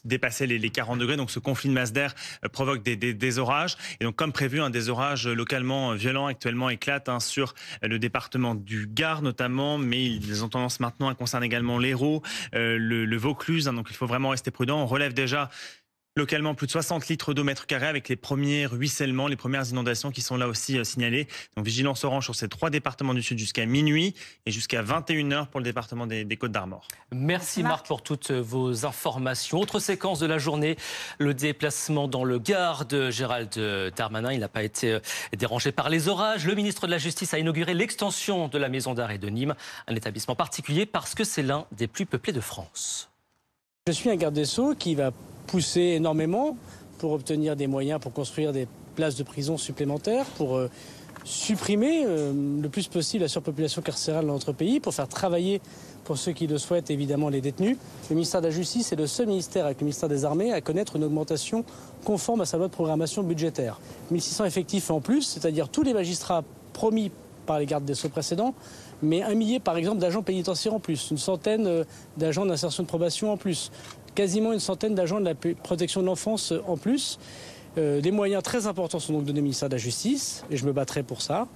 dépassaient les 40 degrés. Donc ce conflit de masse d'air provoque des orages. Et donc comme prévu, des orages localement violents actuellement éclatent sur le département du Gard notamment, mais ils ont tendance maintenant à concerner également l'Hérault, le Vaucluse, donc il faut vraiment rester prudent. On relève déjà localement plus de 60 litres d'eau mètre carré avec les premiers ruissellements, les premières inondations qui sont là aussi signalées. Donc vigilance orange sur ces 3 départements du sud jusqu'à minuit et jusqu'à 21h pour le département des Côtes-d'Armor. Merci Marc pour toutes vos informations. Autre séquence de la journée, le déplacement dans le Gard de Gérald Darmanin. Il n'a pas été dérangé par les orages. Le ministre de la Justice a inauguré l'extension de la maison d'arrêt de Nîmes, un établissement particulier parce que c'est l'un des plus peuplés de France. Je suis un garde des Sceaux qui va pousser énormément pour obtenir des moyens pour construire des places de prison supplémentaires, pour supprimer le plus possible la surpopulation carcérale dans notre pays, pour faire travailler, pour ceux qui le souhaitent, évidemment, les détenus. Le ministère de la Justice est le seul ministère avec le ministère des Armées à connaître une augmentation conforme à sa loi de programmation budgétaire. 1600 effectifs en plus, c'est-à-dire tous les magistrats promis par les gardes des Sceaux précédents, mais 1 millier, par exemple, d'agents pénitentiaires en plus, une centaine d'agents d'insertion de probation en plus, quasiment une centaine d'agents de la protection de l'enfance en plus. Des moyens très importants sont donc donnés au ministère de la Justice, et je me battrai pour ça.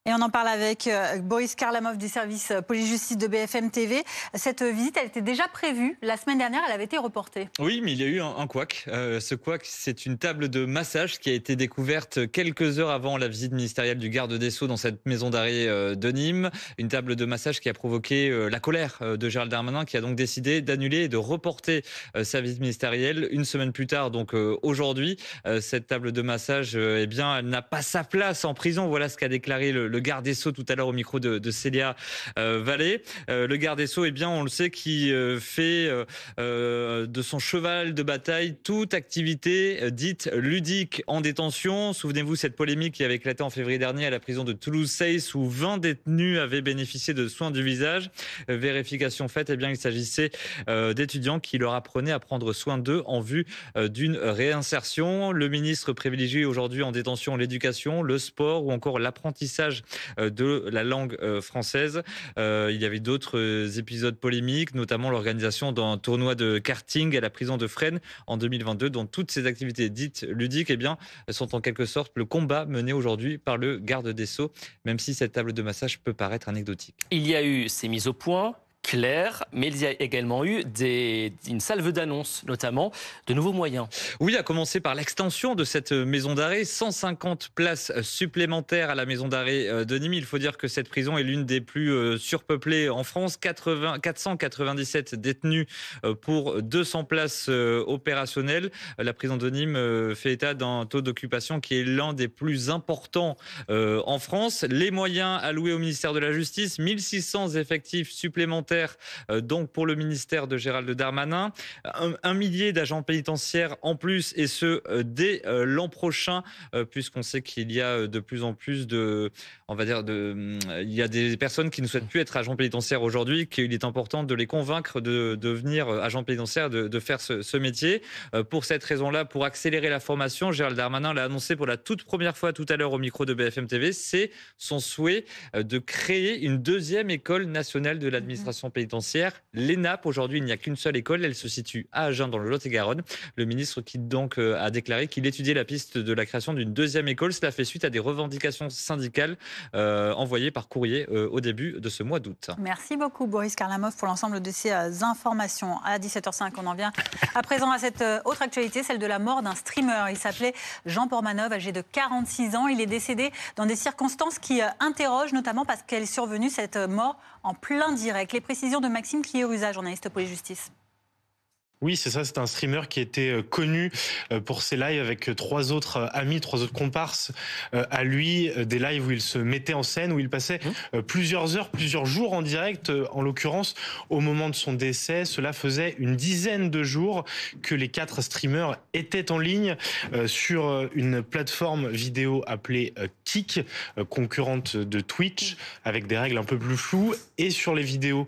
Et on en parle avec Boris Karlamov du service police-justice de BFM TV. Cette visite, elle était déjà prévue. La semaine dernière, elle avait été reportée. Oui, mais il y a eu un couac. Ce couac, c'est une table de massage qui a été découverte quelques heures avant la visite ministérielle du garde des Sceaux dans cette maison d'arrêt de Nîmes. Une table de massage qui a provoqué la colère de Gérald Darmanin, qui a donc décidé d'annuler et de reporter sa visite ministérielle une semaine plus tard. Donc aujourd'hui, cette table de massage, elle n'a pas sa place en prison. Voilà ce qu'a déclaré le garde des Sceaux tout à l'heure au micro de Célia Vallée. Le garde des Sceaux, on le sait, qui fait de son cheval de bataille toute activité dite ludique en détention. Souvenez-vous cette polémique qui avait éclaté en février dernier à la prison de Toulouse-Seyss où 20 détenus avaient bénéficié de soins du visage. Vérification faite, il s'agissait d'étudiants qui leur apprenaient à prendre soin d'eux en vue d'une réinsertion. Le ministre privilégie aujourd'hui en détention l'éducation, le sport ou encore l'apprentissage l'usage de la langue française. Il y avait d'autres épisodes polémiques, notamment l'organisation d'un tournoi de karting à la prison de Fresnes en 2022, dont toutes ces activités dites ludiques sont en quelque sorte le combat mené aujourd'hui par le garde des Sceaux, même si cette table de massage peut paraître anecdotique. Il y a eu ces mises au point claires, mais il y a également eu une salve d'annonces, notamment de nouveaux moyens. Oui, à commencer par l'extension de cette maison d'arrêt, 150 places supplémentaires à la maison d'arrêt de Nîmes. Il faut dire que cette prison est l'une des plus surpeuplées en France, 497 détenus pour 200 places opérationnelles. La prison de Nîmes fait état d'un taux d'occupation qui est l'un des plus importants en France. Les moyens alloués au ministère de la Justice, 1600 effectifs supplémentaires donc pour le ministère de Gérald Darmanin, un millier d'agents pénitentiaires en plus, et ce dès l'an prochain, puisqu'on sait qu'il y a de plus en plus il y a des personnes qui ne souhaitent plus être agents pénitentiaires aujourd'hui, qu'il est important de les convaincre de devenir agents pénitentiaires, de faire ce métier. Pour cette raison-là, pour accélérer la formation, Gérald Darmanin l'a annoncé pour la toute première fois tout à l'heure au micro de BFM TV, c'est son souhait de créer une deuxième école nationale de l'administration pénitentiaire, l'ENAP. Aujourd'hui, il n'y a qu'une seule école, elle se situe à Agen dans le Lot-et-Garonne. Le ministre qui donc a déclaré qu'il étudiait la piste de la création d'une deuxième école. Cela fait suite à des revendications syndicales envoyées par courrier au début de ce mois d'août. Merci beaucoup Boris Karlamov pour l'ensemble de ces informations. À 17h05, on en vient à présent à cette autre actualité, celle de la mort d'un streamer. Il s'appelait Jean Portmanov, âgé de 46 ans. Il est décédé dans des circonstances qui interrogent, notamment parce qu'elle est survenue, cette mort, en plein direct. Les précisions de Maxime Clié-Ruza, journaliste police-justice. Oui, c'est ça, c'est un streamer qui était connu pour ses lives avec trois autres amis, trois autres comparses à lui, des lives où il se mettait en scène, où il passait plusieurs heures, plusieurs jours en direct. En l'occurrence, au moment de son décès, cela faisait une dizaine de jours que les 4 streamers étaient en ligne sur une plateforme vidéo appelée Kick, concurrente de Twitch, avec des règles un peu plus floues. Et sur les vidéos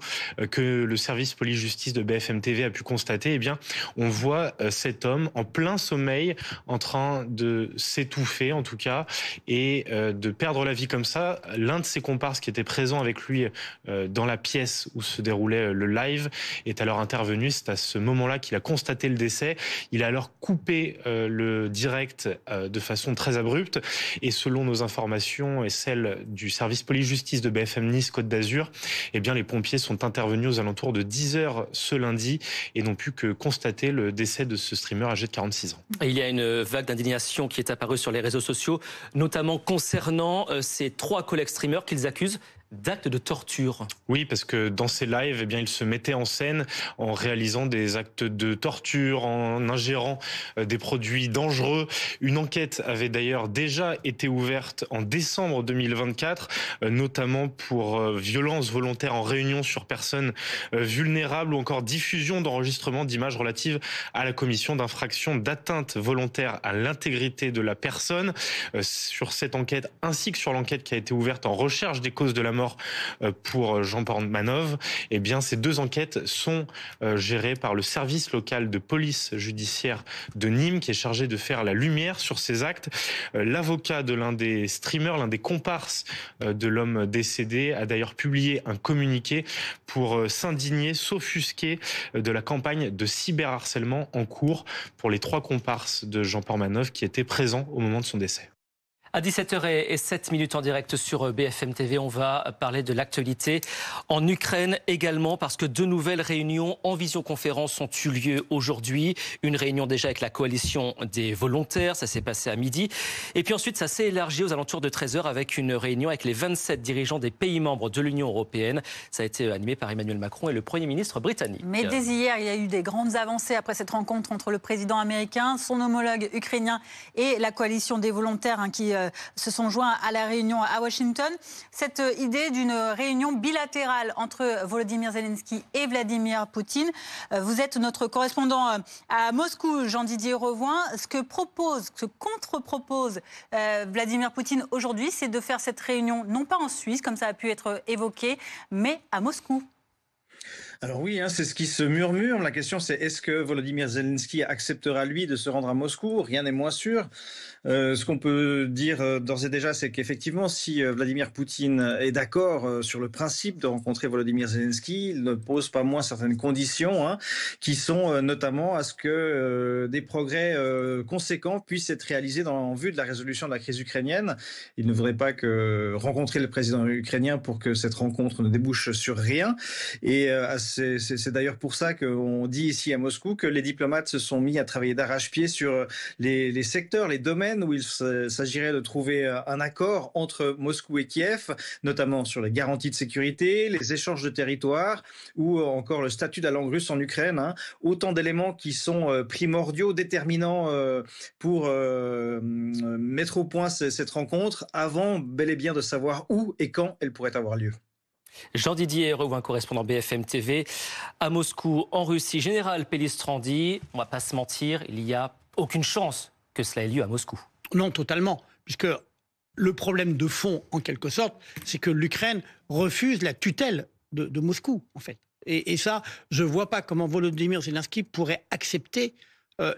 que le service police-justice de BFM TV a pu constater, eh bien, on voit cet homme en plein sommeil, en train de s'étouffer en tout cas, et de perdre la vie comme ça. L'un de ses comparses qui était présent avec lui dans la pièce où se déroulait le live est alors intervenu. C'est à ce moment-là qu'il a constaté le décès. Il a alors coupé le direct de façon très abrupte, et selon nos informations et celles du service police-justice de BFM Nice Côte d'Azur, eh bien, les pompiers sont intervenus aux alentours de 10h ce lundi et n'ont pu que constater le décès de ce streamer âgé de 46 ans. Et il y a une vague d'indignation qui est apparue sur les réseaux sociaux, notamment concernant ces 3 collègues streamers qu'ils accusent d'actes de torture. Oui, parce que dans ces lives, eh bien, il se mettait en scène en réalisant des actes de torture, en ingérant des produits dangereux. Une enquête avait d'ailleurs déjà été ouverte en décembre 2024, notamment pour violence volontaire en réunion sur personnes vulnérables ou encore diffusion d'enregistrements d'images relatives à la commission d'infractions d'atteinte volontaire à l'intégrité de la personne. Sur cette enquête, ainsi que sur l'enquête qui a été ouverte en recherche des causes de la mort pour Jean Portmanov, eh bien, ces 2 enquêtes sont gérées par le service local de police judiciaire de Nîmes, qui est chargé de faire la lumière sur ces actes. L'avocat de l'un des streamers, l'un des comparses de l'homme décédé, a d'ailleurs publié un communiqué pour s'indigner, s'offusquer de la campagne de cyberharcèlement en cours pour les 3 comparses de Jean Portmanov qui étaient présents au moment de son décès. À 17h07 en direct sur BFM TV, on va parler de l'actualité en Ukraine également, parce que 2 nouvelles réunions en visioconférence ont eu lieu aujourd'hui. Une réunion déjà avec la coalition des volontaires, ça s'est passé à midi. Et puis ensuite, ça s'est élargi aux alentours de 13h avec une réunion avec les 27 dirigeants des pays membres de l'Union européenne. Ça a été animé par Emmanuel Macron et le Premier ministre britannique. Mais dès hier, il y a eu des grandes avancées après cette rencontre entre le président américain, son homologue ukrainien et la coalition des volontaires qui se sont joints à la réunion à Washington. Cette idée d'une réunion bilatérale entre Volodymyr Zelensky et Vladimir Poutine. Vous êtes notre correspondant à Moscou, Jean-Didier Revoin. Ce que contre-propose Vladimir Poutine aujourd'hui, c'est de faire cette réunion, non pas en Suisse, comme ça a pu être évoqué, mais à Moscou. Alors oui, c'est ce qui se murmure. La question c'est est-ce que Volodymyr Zelensky acceptera lui de se rendre à Moscou? Rien n'est moins sûr. Ce qu'on peut dire d'ores et déjà, c'est qu'effectivement, si Vladimir Poutine est d'accord sur le principe de rencontrer Volodymyr Zelensky, il ne pose pas moins certaines conditions, qui sont notamment à ce que des progrès conséquents puissent être réalisés en vue de la résolution de la crise ukrainienne. Il ne voudrait pas que rencontrer le président ukrainien pour que cette rencontre ne débouche sur rien. Et c'est d'ailleurs pour ça qu'on dit ici à Moscou que les diplomates se sont mis à travailler d'arrache-pied sur les secteurs, les domaines où il s'agirait de trouver un accord entre Moscou et Kiev, notamment sur les garanties de sécurité, les échanges de territoires ou encore le statut de la langue russe en Ukraine. Autant d'éléments qui sont primordiaux, déterminants pour mettre au point cette rencontre avant bel et bien de savoir où et quand elle pourrait avoir lieu. Jean-Didier Reouin, correspondant BFM TV à Moscou, en Russie. Général Pellistrandi, on ne va pas se mentir, il n'y a aucune chance que cela ait lieu à Moscou. Non, totalement, puisque le problème de fond, en quelque sorte, c'est que l'Ukraine refuse la tutelle de Moscou, en fait. Et ça, je ne vois pas comment Volodymyr Zelensky pourrait accepter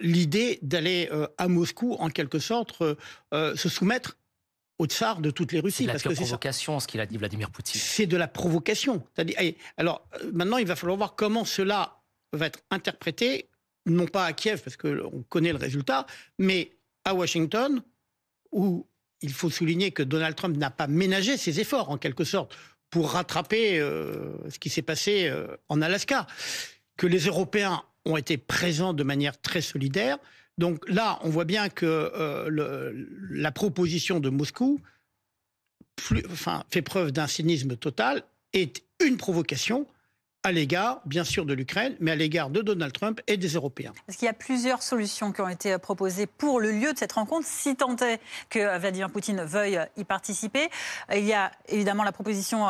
l'idée d'aller à Moscou, en quelque sorte, se soumettre au tsar de toutes les Russies. C'est de la provocation, ce qu'il a dit Vladimir Poutine. C'est de la provocation. Alors, maintenant, il va falloir voir comment cela va être interprété, non pas à Kiev, parce qu'on connaît le résultat, mais à Washington, où il faut souligner que Donald Trump n'a pas ménagé ses efforts, en quelque sorte, pour rattraper ce qui s'est passé en Alaska. Que les Européens ont été présents de manière très solidaire. Donc là, on voit bien que la proposition de Moscou fait preuve d'un cynisme total, est une provocation à l'égard, bien sûr, de l'Ukraine, mais à l'égard de Donald Trump et des Européens. Parce qu'il y a plusieurs solutions qui ont été proposées pour le lieu de cette rencontre, si tant est que Vladimir Poutine veuille y participer. Il y a évidemment la proposition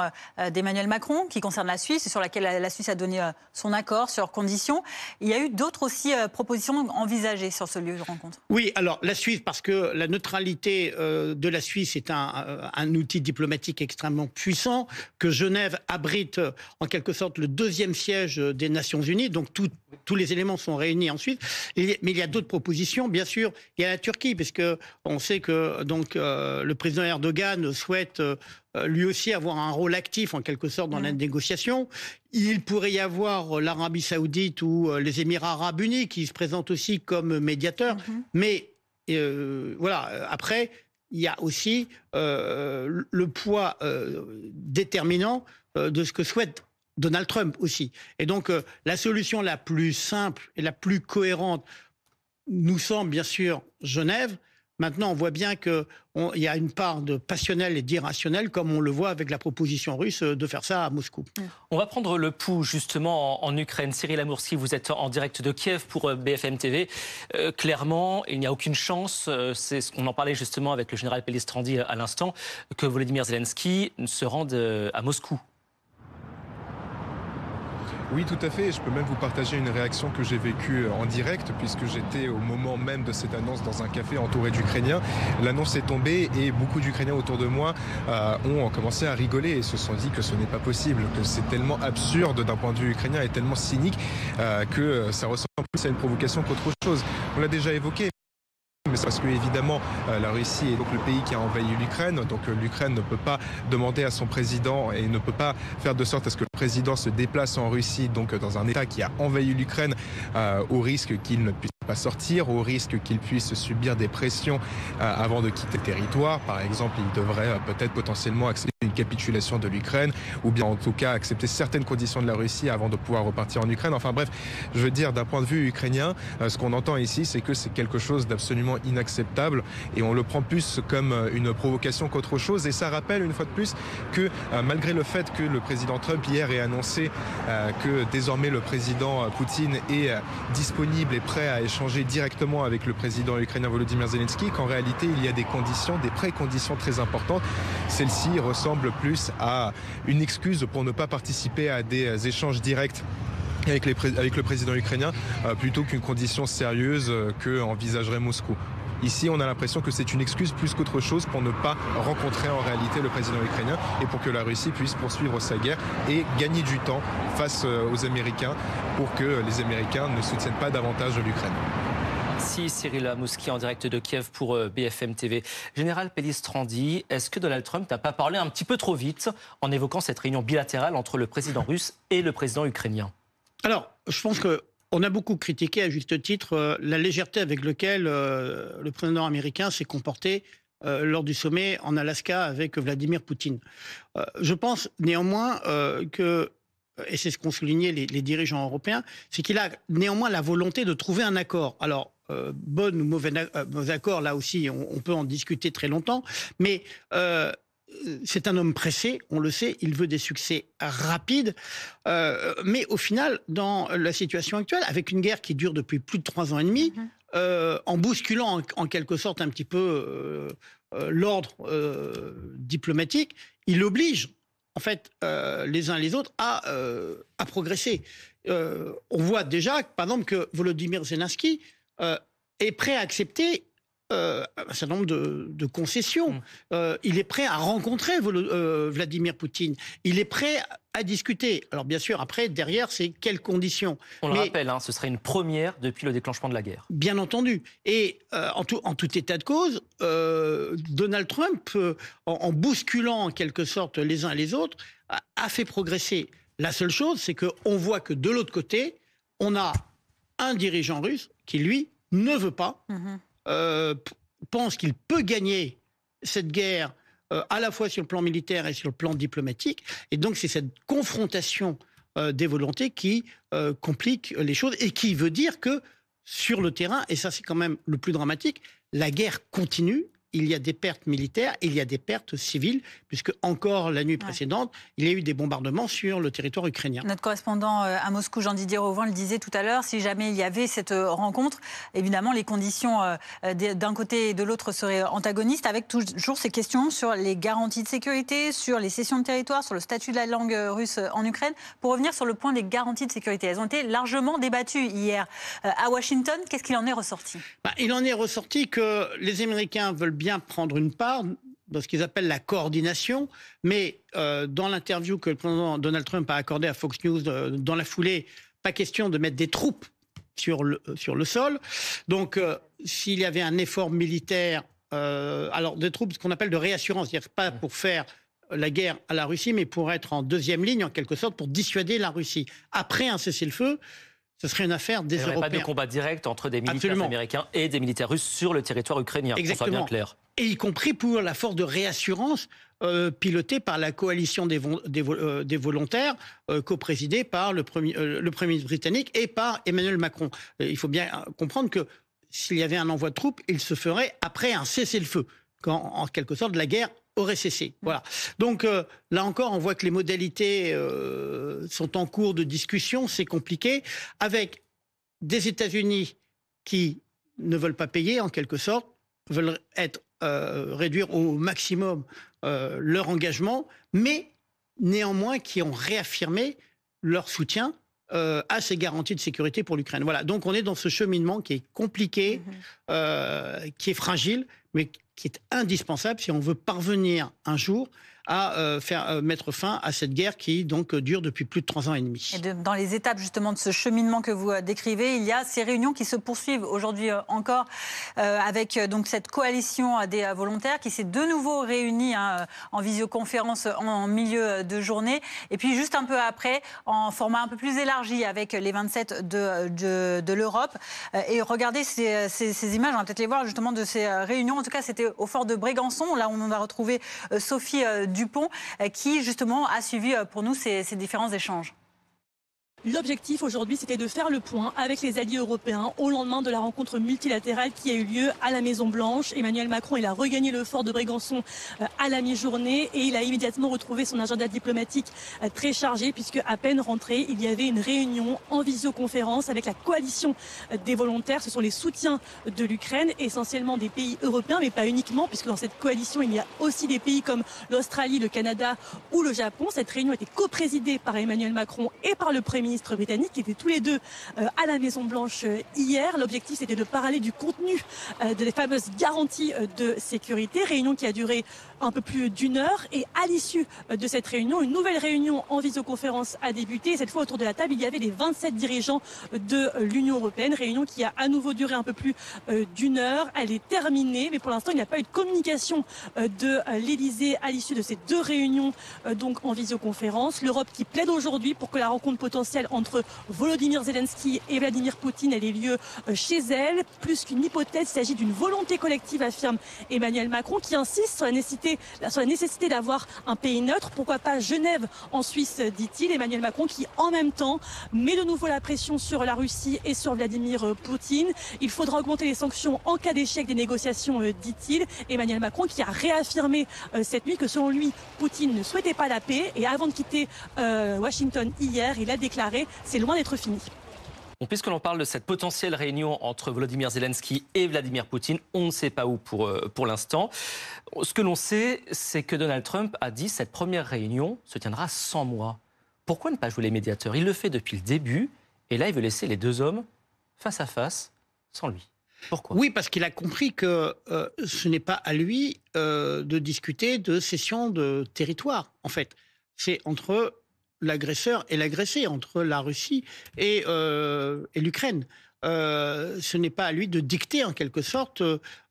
d'Emmanuel Macron qui concerne la Suisse et sur laquelle la Suisse a donné son accord sur conditions. Il y a eu d'autres aussi propositions envisagées sur ce lieu de rencontre. Oui, alors la Suisse, parce que la neutralité de la Suisse est un outil diplomatique extrêmement puissant, que Genève abrite en quelque sorte le deuxième siège des Nations Unies, donc tous les éléments sont réunis en Suisse. Mais il y a d'autres propositions, bien sûr. Il y a la Turquie, parce que on sait que le président Erdogan souhaite lui aussi avoir un rôle actif en quelque sorte dans la négociation. Il pourrait y avoir l'Arabie Saoudite ou les Émirats Arabes Unis qui se présentent aussi comme médiateurs. Mais voilà, après, il y a aussi le poids déterminant de ce que souhaite Donald Trump aussi. Et donc, la solution la plus simple et la plus cohérente nous semble bien sûr Genève. Maintenant, on voit bien qu'il y a une part de passionnel et d'irrationnel, comme on le voit avec la proposition russe de faire ça à Moscou. On va prendre le pouls justement en Ukraine. Cyril Amourski, vous êtes en direct de Kiev pour BFM TV. Clairement, il n'y a aucune chance, on en parlait justement avec le général Pellistrandi à l'instant, que Volodymyr Zelensky se rende à Moscou. Oui, tout à fait. Je peux même vous partager une réaction que j'ai vécue en direct, puisque j'étais au moment même de cette annonce dans un café entouré d'Ukrainiens. L'annonce est tombée et beaucoup d'Ukrainiens autour de moi ont commencé à rigoler et se sont dit que ce n'est pas possible, que c'est tellement absurde d'un point de vue ukrainien et tellement cynique que ça ressemble plus à une provocation qu'autre chose. On l'a déjà évoqué. Mais c'est parce que évidemment la Russie est donc le pays qui a envahi l'Ukraine, donc l'Ukraine ne peut pas demander à son président et ne peut pas faire de sorte à ce que le président se déplace en Russie, donc dans un État qui a envahi l'Ukraine, au risque qu'il ne puisse pas sortir, au risque qu'il puisse subir des pressions avant de quitter le territoire. Par exemple, il devrait peut-être potentiellement accepter une capitulation de l'Ukraine, ou bien en tout cas accepter certaines conditions de la Russie avant de pouvoir repartir en Ukraine. Enfin bref, je veux dire, d'un point de vue ukrainien, ce qu'on entend ici, c'est que c'est quelque chose d'absolument inacceptable et on le prend plus comme une provocation qu'autre chose. Et ça rappelle une fois de plus que malgré le fait que le président Trump hier ait annoncé que désormais le président Poutine est disponible et prêt à échanger directement avec le président ukrainien Volodymyr Zelensky, qu'en réalité il y a des conditions, des préconditions très importantes. Celle-ci ressemble plus à une excuse pour ne pas participer à des échanges directs avec le président ukrainien, plutôt qu'une condition sérieuse qu'envisagerait Moscou. Ici, on a l'impression que c'est une excuse plus qu'autre chose pour ne pas rencontrer en réalité le président ukrainien et pour que la Russie puisse poursuivre sa guerre et gagner du temps face aux Américains pour que les Américains ne soutiennent pas davantage l'Ukraine. Merci Cyril Amouski en direct de Kiev pour BFM TV. Général Pellistrandi, est-ce que Donald Trump n'a pas parlé un petit peu trop vite en évoquant cette réunion bilatérale entre le président russe et le président ukrainien? Alors, je pense qu'on a beaucoup critiqué à juste titre la légèreté avec laquelle le président américain s'est comporté lors du sommet en Alaska avec Vladimir Poutine. Je pense néanmoins que, et c'est ce qu'ont souligné les dirigeants européens, c'est qu'il a néanmoins la volonté de trouver un accord. Alors, bon ou mauvais accord, là aussi, on peut en discuter très longtemps, mais c'est un homme pressé, on le sait, il veut des succès rapides, mais au final, dans la situation actuelle, avec une guerre qui dure depuis plus de 3 ans et demi, en bousculant en quelque sorte un petit peu l'ordre diplomatique, il oblige en fait les uns les autres à progresser. On voit déjà, par exemple, que Volodymyr Zelensky est prêt à accepter un certain nombre de concessions. Il est prêt à rencontrer Vladimir Poutine. Il est prêt à discuter. Alors bien sûr, après, derrière, c'est quelles conditions. On le rappelle, ce serait une première depuis le déclenchement de la guerre. Bien entendu. Et en tout état de cause, Donald Trump, en bousculant en quelque sorte les uns et les autres, a fait progresser. La seule chose, c'est qu'on voit que de l'autre côté, on a un dirigeant russe qui, lui, ne veut pas, pense qu'il peut gagner cette guerre à la fois sur le plan militaire et sur le plan diplomatique. Et donc, c'est cette confrontation des volontés qui complique les choses et qui veut dire que sur le terrain, et ça c'est quand même le plus dramatique, la guerre continue. Il y a des pertes militaires, il y a des pertes civiles, puisque encore la nuit précédente, il y a eu des bombardements sur le territoire ukrainien. Notre correspondant à Moscou, Jean-Didier Rovan, le disait tout à l'heure, si jamais il y avait cette rencontre, évidemment, les conditions d'un côté et de l'autre seraient antagonistes, avec toujours ces questions sur les garanties de sécurité, sur les cessions de territoire, sur le statut de la langue russe en Ukraine. Pour revenir sur le point des garanties de sécurité, elles ont été largement débattues hier à Washington. Qu'est-ce qu'il en est ressorti ? Il en est ressorti que les Américains veulent bien prendre une part dans ce qu'ils appellent la coordination, mais dans l'interview que le président Donald Trump a accordée à Fox News dans la foulée, pas question de mettre des troupes sur le sol. Donc, s'il y avait un effort militaire, alors des troupes, ce qu'on appelle de réassurance, c'est-à-dire pas pour faire la guerre à la Russie, mais pour être en deuxième ligne, en quelque sorte, pour dissuader la Russie. Après un cessez-le-feu, ce serait une affaire des Européens. Il n'y aurait pas de combat direct entre des militaires américains et des militaires russes sur le territoire ukrainien. Exactement. Pour soit bien clair. Et y compris pour la force de réassurance pilotée par la coalition des volontaires, coprésidée par le Premier ministre britannique et par Emmanuel Macron. Il faut bien comprendre que s'il y avait un envoi de troupes, il se ferait après un cessez-le-feu, quand en quelque sorte la guerre aurait cessé. Voilà. Donc là encore, on voit que les modalités sont en cours de discussion, c'est compliqué, avec des États-Unis qui ne veulent pas payer, en quelque sorte, veulent réduire au maximum leur engagement, mais néanmoins qui ont réaffirmé leur soutien à ces garanties de sécurité pour l'Ukraine. Voilà, donc on est dans ce cheminement qui est compliqué, qui est fragile, mais qui est indispensable si on veut parvenir un jour à mettre fin à cette guerre qui donc dure depuis plus de 3 ans et demi. Et dans les étapes justement de ce cheminement que vous décrivez, il y a ces réunions qui se poursuivent aujourd'hui encore avec donc cette coalition des volontaires qui s'est de nouveau réunie en visioconférence en milieu de journée et puis juste un peu après en format un peu plus élargi avec les 27 de l'Europe. Et regardez ces images, on va peut-être les voir justement de ces réunions. En tout cas, c'était au fort de Brégançon. Là, on va retrouver Sophie Dupont, qui justement a suivi pour nous ces différents échanges. L'objectif aujourd'hui, c'était de faire le point avec les alliés européens au lendemain de la rencontre multilatérale qui a eu lieu à la Maison-Blanche. Emmanuel Macron, il a regagné le fort de Brégançon à la mi-journée et il a immédiatement retrouvé son agenda diplomatique très chargé puisque à peine rentré, il y avait une réunion en visioconférence avec la coalition des volontaires. Ce sont les soutiens de l'Ukraine, essentiellement des pays européens, mais pas uniquement, puisque dans cette coalition, il y a aussi des pays comme l'Australie, le Canada ou le Japon. Cette réunion était coprésidée par Emmanuel Macron et par le Premier ministres britanniques qui étaient tous les deux à la Maison-Blanche hier. L'objectif, c'était de parler du contenu des fameuses garanties de sécurité. Réunion qui a duré un peu plus d'1 heure. Et à l'issue de cette réunion, une nouvelle réunion en visioconférence a débuté. Et cette fois, autour de la table, il y avait les 27 dirigeants de l'Union européenne. Réunion qui a à nouveau duré un peu plus d'1 heure. Elle est terminée, mais pour l'instant, il n'y a pas eu de communication de l'Elysée à l'issue de ces 2 réunions donc en visioconférence. L'Europe qui plaide aujourd'hui pour que la rencontre potentielle entre Volodymyr Zelensky et Vladimir Poutine ait lieu chez elle. Plus qu'une hypothèse, il s'agit d'une volonté collective, affirme Emmanuel Macron, qui insiste sur la nécessité d'avoir un pays neutre. Pourquoi pas Genève en Suisse, dit-il. Emmanuel Macron qui, en même temps, met de nouveau la pression sur la Russie et sur Vladimir Poutine. Il faudra augmenter les sanctions en cas d'échec des négociations, dit-il. Emmanuel Macron qui a réaffirmé cette nuit que, selon lui, Poutine ne souhaitait pas la paix. Et avant de quitter Washington hier, il a déclaré « c'est loin d'être fini ». Bon, puisque l'on parle de cette potentielle réunion entre Volodymyr Zelensky et Vladimir Poutine, on ne sait pas où pour l'instant. Ce que l'on sait, c'est que Donald Trump a dit que cette première réunion se tiendra sans moi. Pourquoi ne pas jouer les médiateurs? Il le fait depuis le début, et là, il veut laisser les 2 hommes face à face, sans lui. Pourquoi? Oui, parce qu'il a compris que ce n'est pas à lui de discuter de cession de territoire, en fait. C'est entre l'agresseur et l'agressé, entre la Russie et l'Ukraine. Ce n'est pas à lui de dicter, en quelque sorte,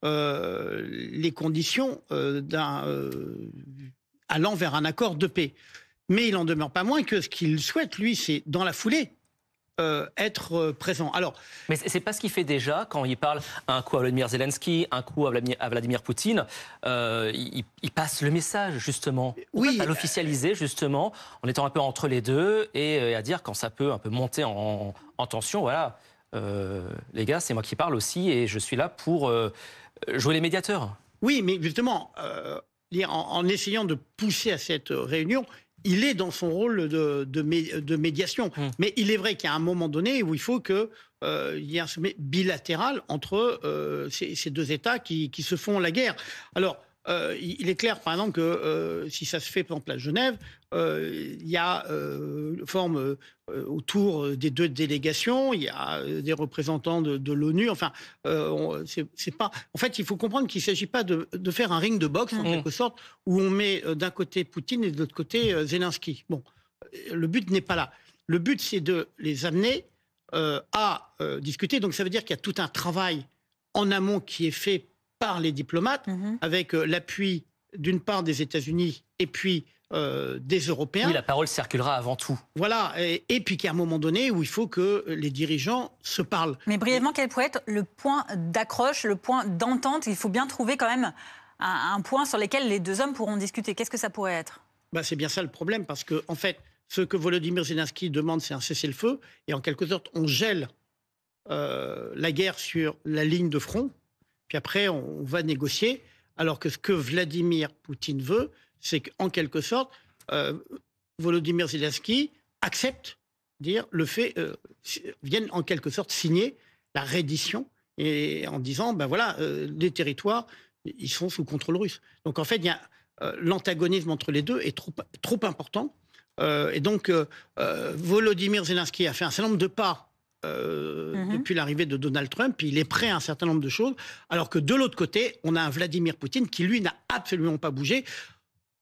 les conditions allant vers un accord de paix. Mais il n'en demeure pas moins que ce qu'il souhaite, lui, c'est, dans la foulée, être présent. Alors, mais c'est pas ce qu'il fait déjà quand il parle un coup à Volodymyr Zelensky, un coup à Vladimir Poutine. Il passe le message, justement. Oui, à l'officialiser, justement, en étant un peu entre les deux et à dire quand ça peut un peu monter en tension. Voilà, les gars, c'est moi qui parle aussi et je suis là pour jouer les médiateurs. Oui, mais justement, en essayant de pousser à cette réunion, il est dans son rôle de médiation. Mais il est vrai qu'il y a un moment donné où il faut qu'il y ait un sommet bilatéral entre ces 2 États qui se font la guerre. Alors, il est clair, par exemple, que si ça se fait, par exemple, à Genève, il y a forme autour des 2 délégations, il y a des représentants de l'ONU. Enfin, c'est pas. En fait, il faut comprendre qu'il ne s'agit pas de faire un ring de boxe, en quelque sorte, où on met d'un côté Poutine et de l'autre côté Zelensky. Bon, le but n'est pas là. Le but, c'est de les amener à discuter. Donc, ça veut dire qu'il y a tout un travail en amont qui est fait par les diplomates, avec l'appui d'une part des États-Unis et puis des Européens. Oui, la parole circulera avant tout. Voilà, et puis qu'à un moment donné où il faut que les dirigeants se parlent. Mais brièvement, quel pourrait être le point d'accroche, le point d'entente? Il faut bien trouver quand même un point sur lequel les 2 hommes pourront discuter. Qu'est-ce que ça pourrait être? C'est bien ça le problème, parce que en fait, ce que Volodymyr Zelensky demande, c'est un cessez-le-feu, et en quelque sorte, on gèle la guerre sur la ligne de front. Puis après, on va négocier, alors que ce que Vladimir Poutine veut, c'est qu'en quelque sorte, Volodymyr Zelensky accepte, vienne en quelque sorte signer la reddition, et en disant, les territoires, ils sont sous contrôle russe. Donc en fait, il y a l'antagonisme entre les deux est trop important, et donc Volodymyr Zelensky a fait un certain nombre de pas depuis l'arrivée de Donald Trump, il est prêt à un certain nombre de choses, alors que de l'autre côté, on a un Vladimir Poutine qui, lui, n'a absolument pas bougé.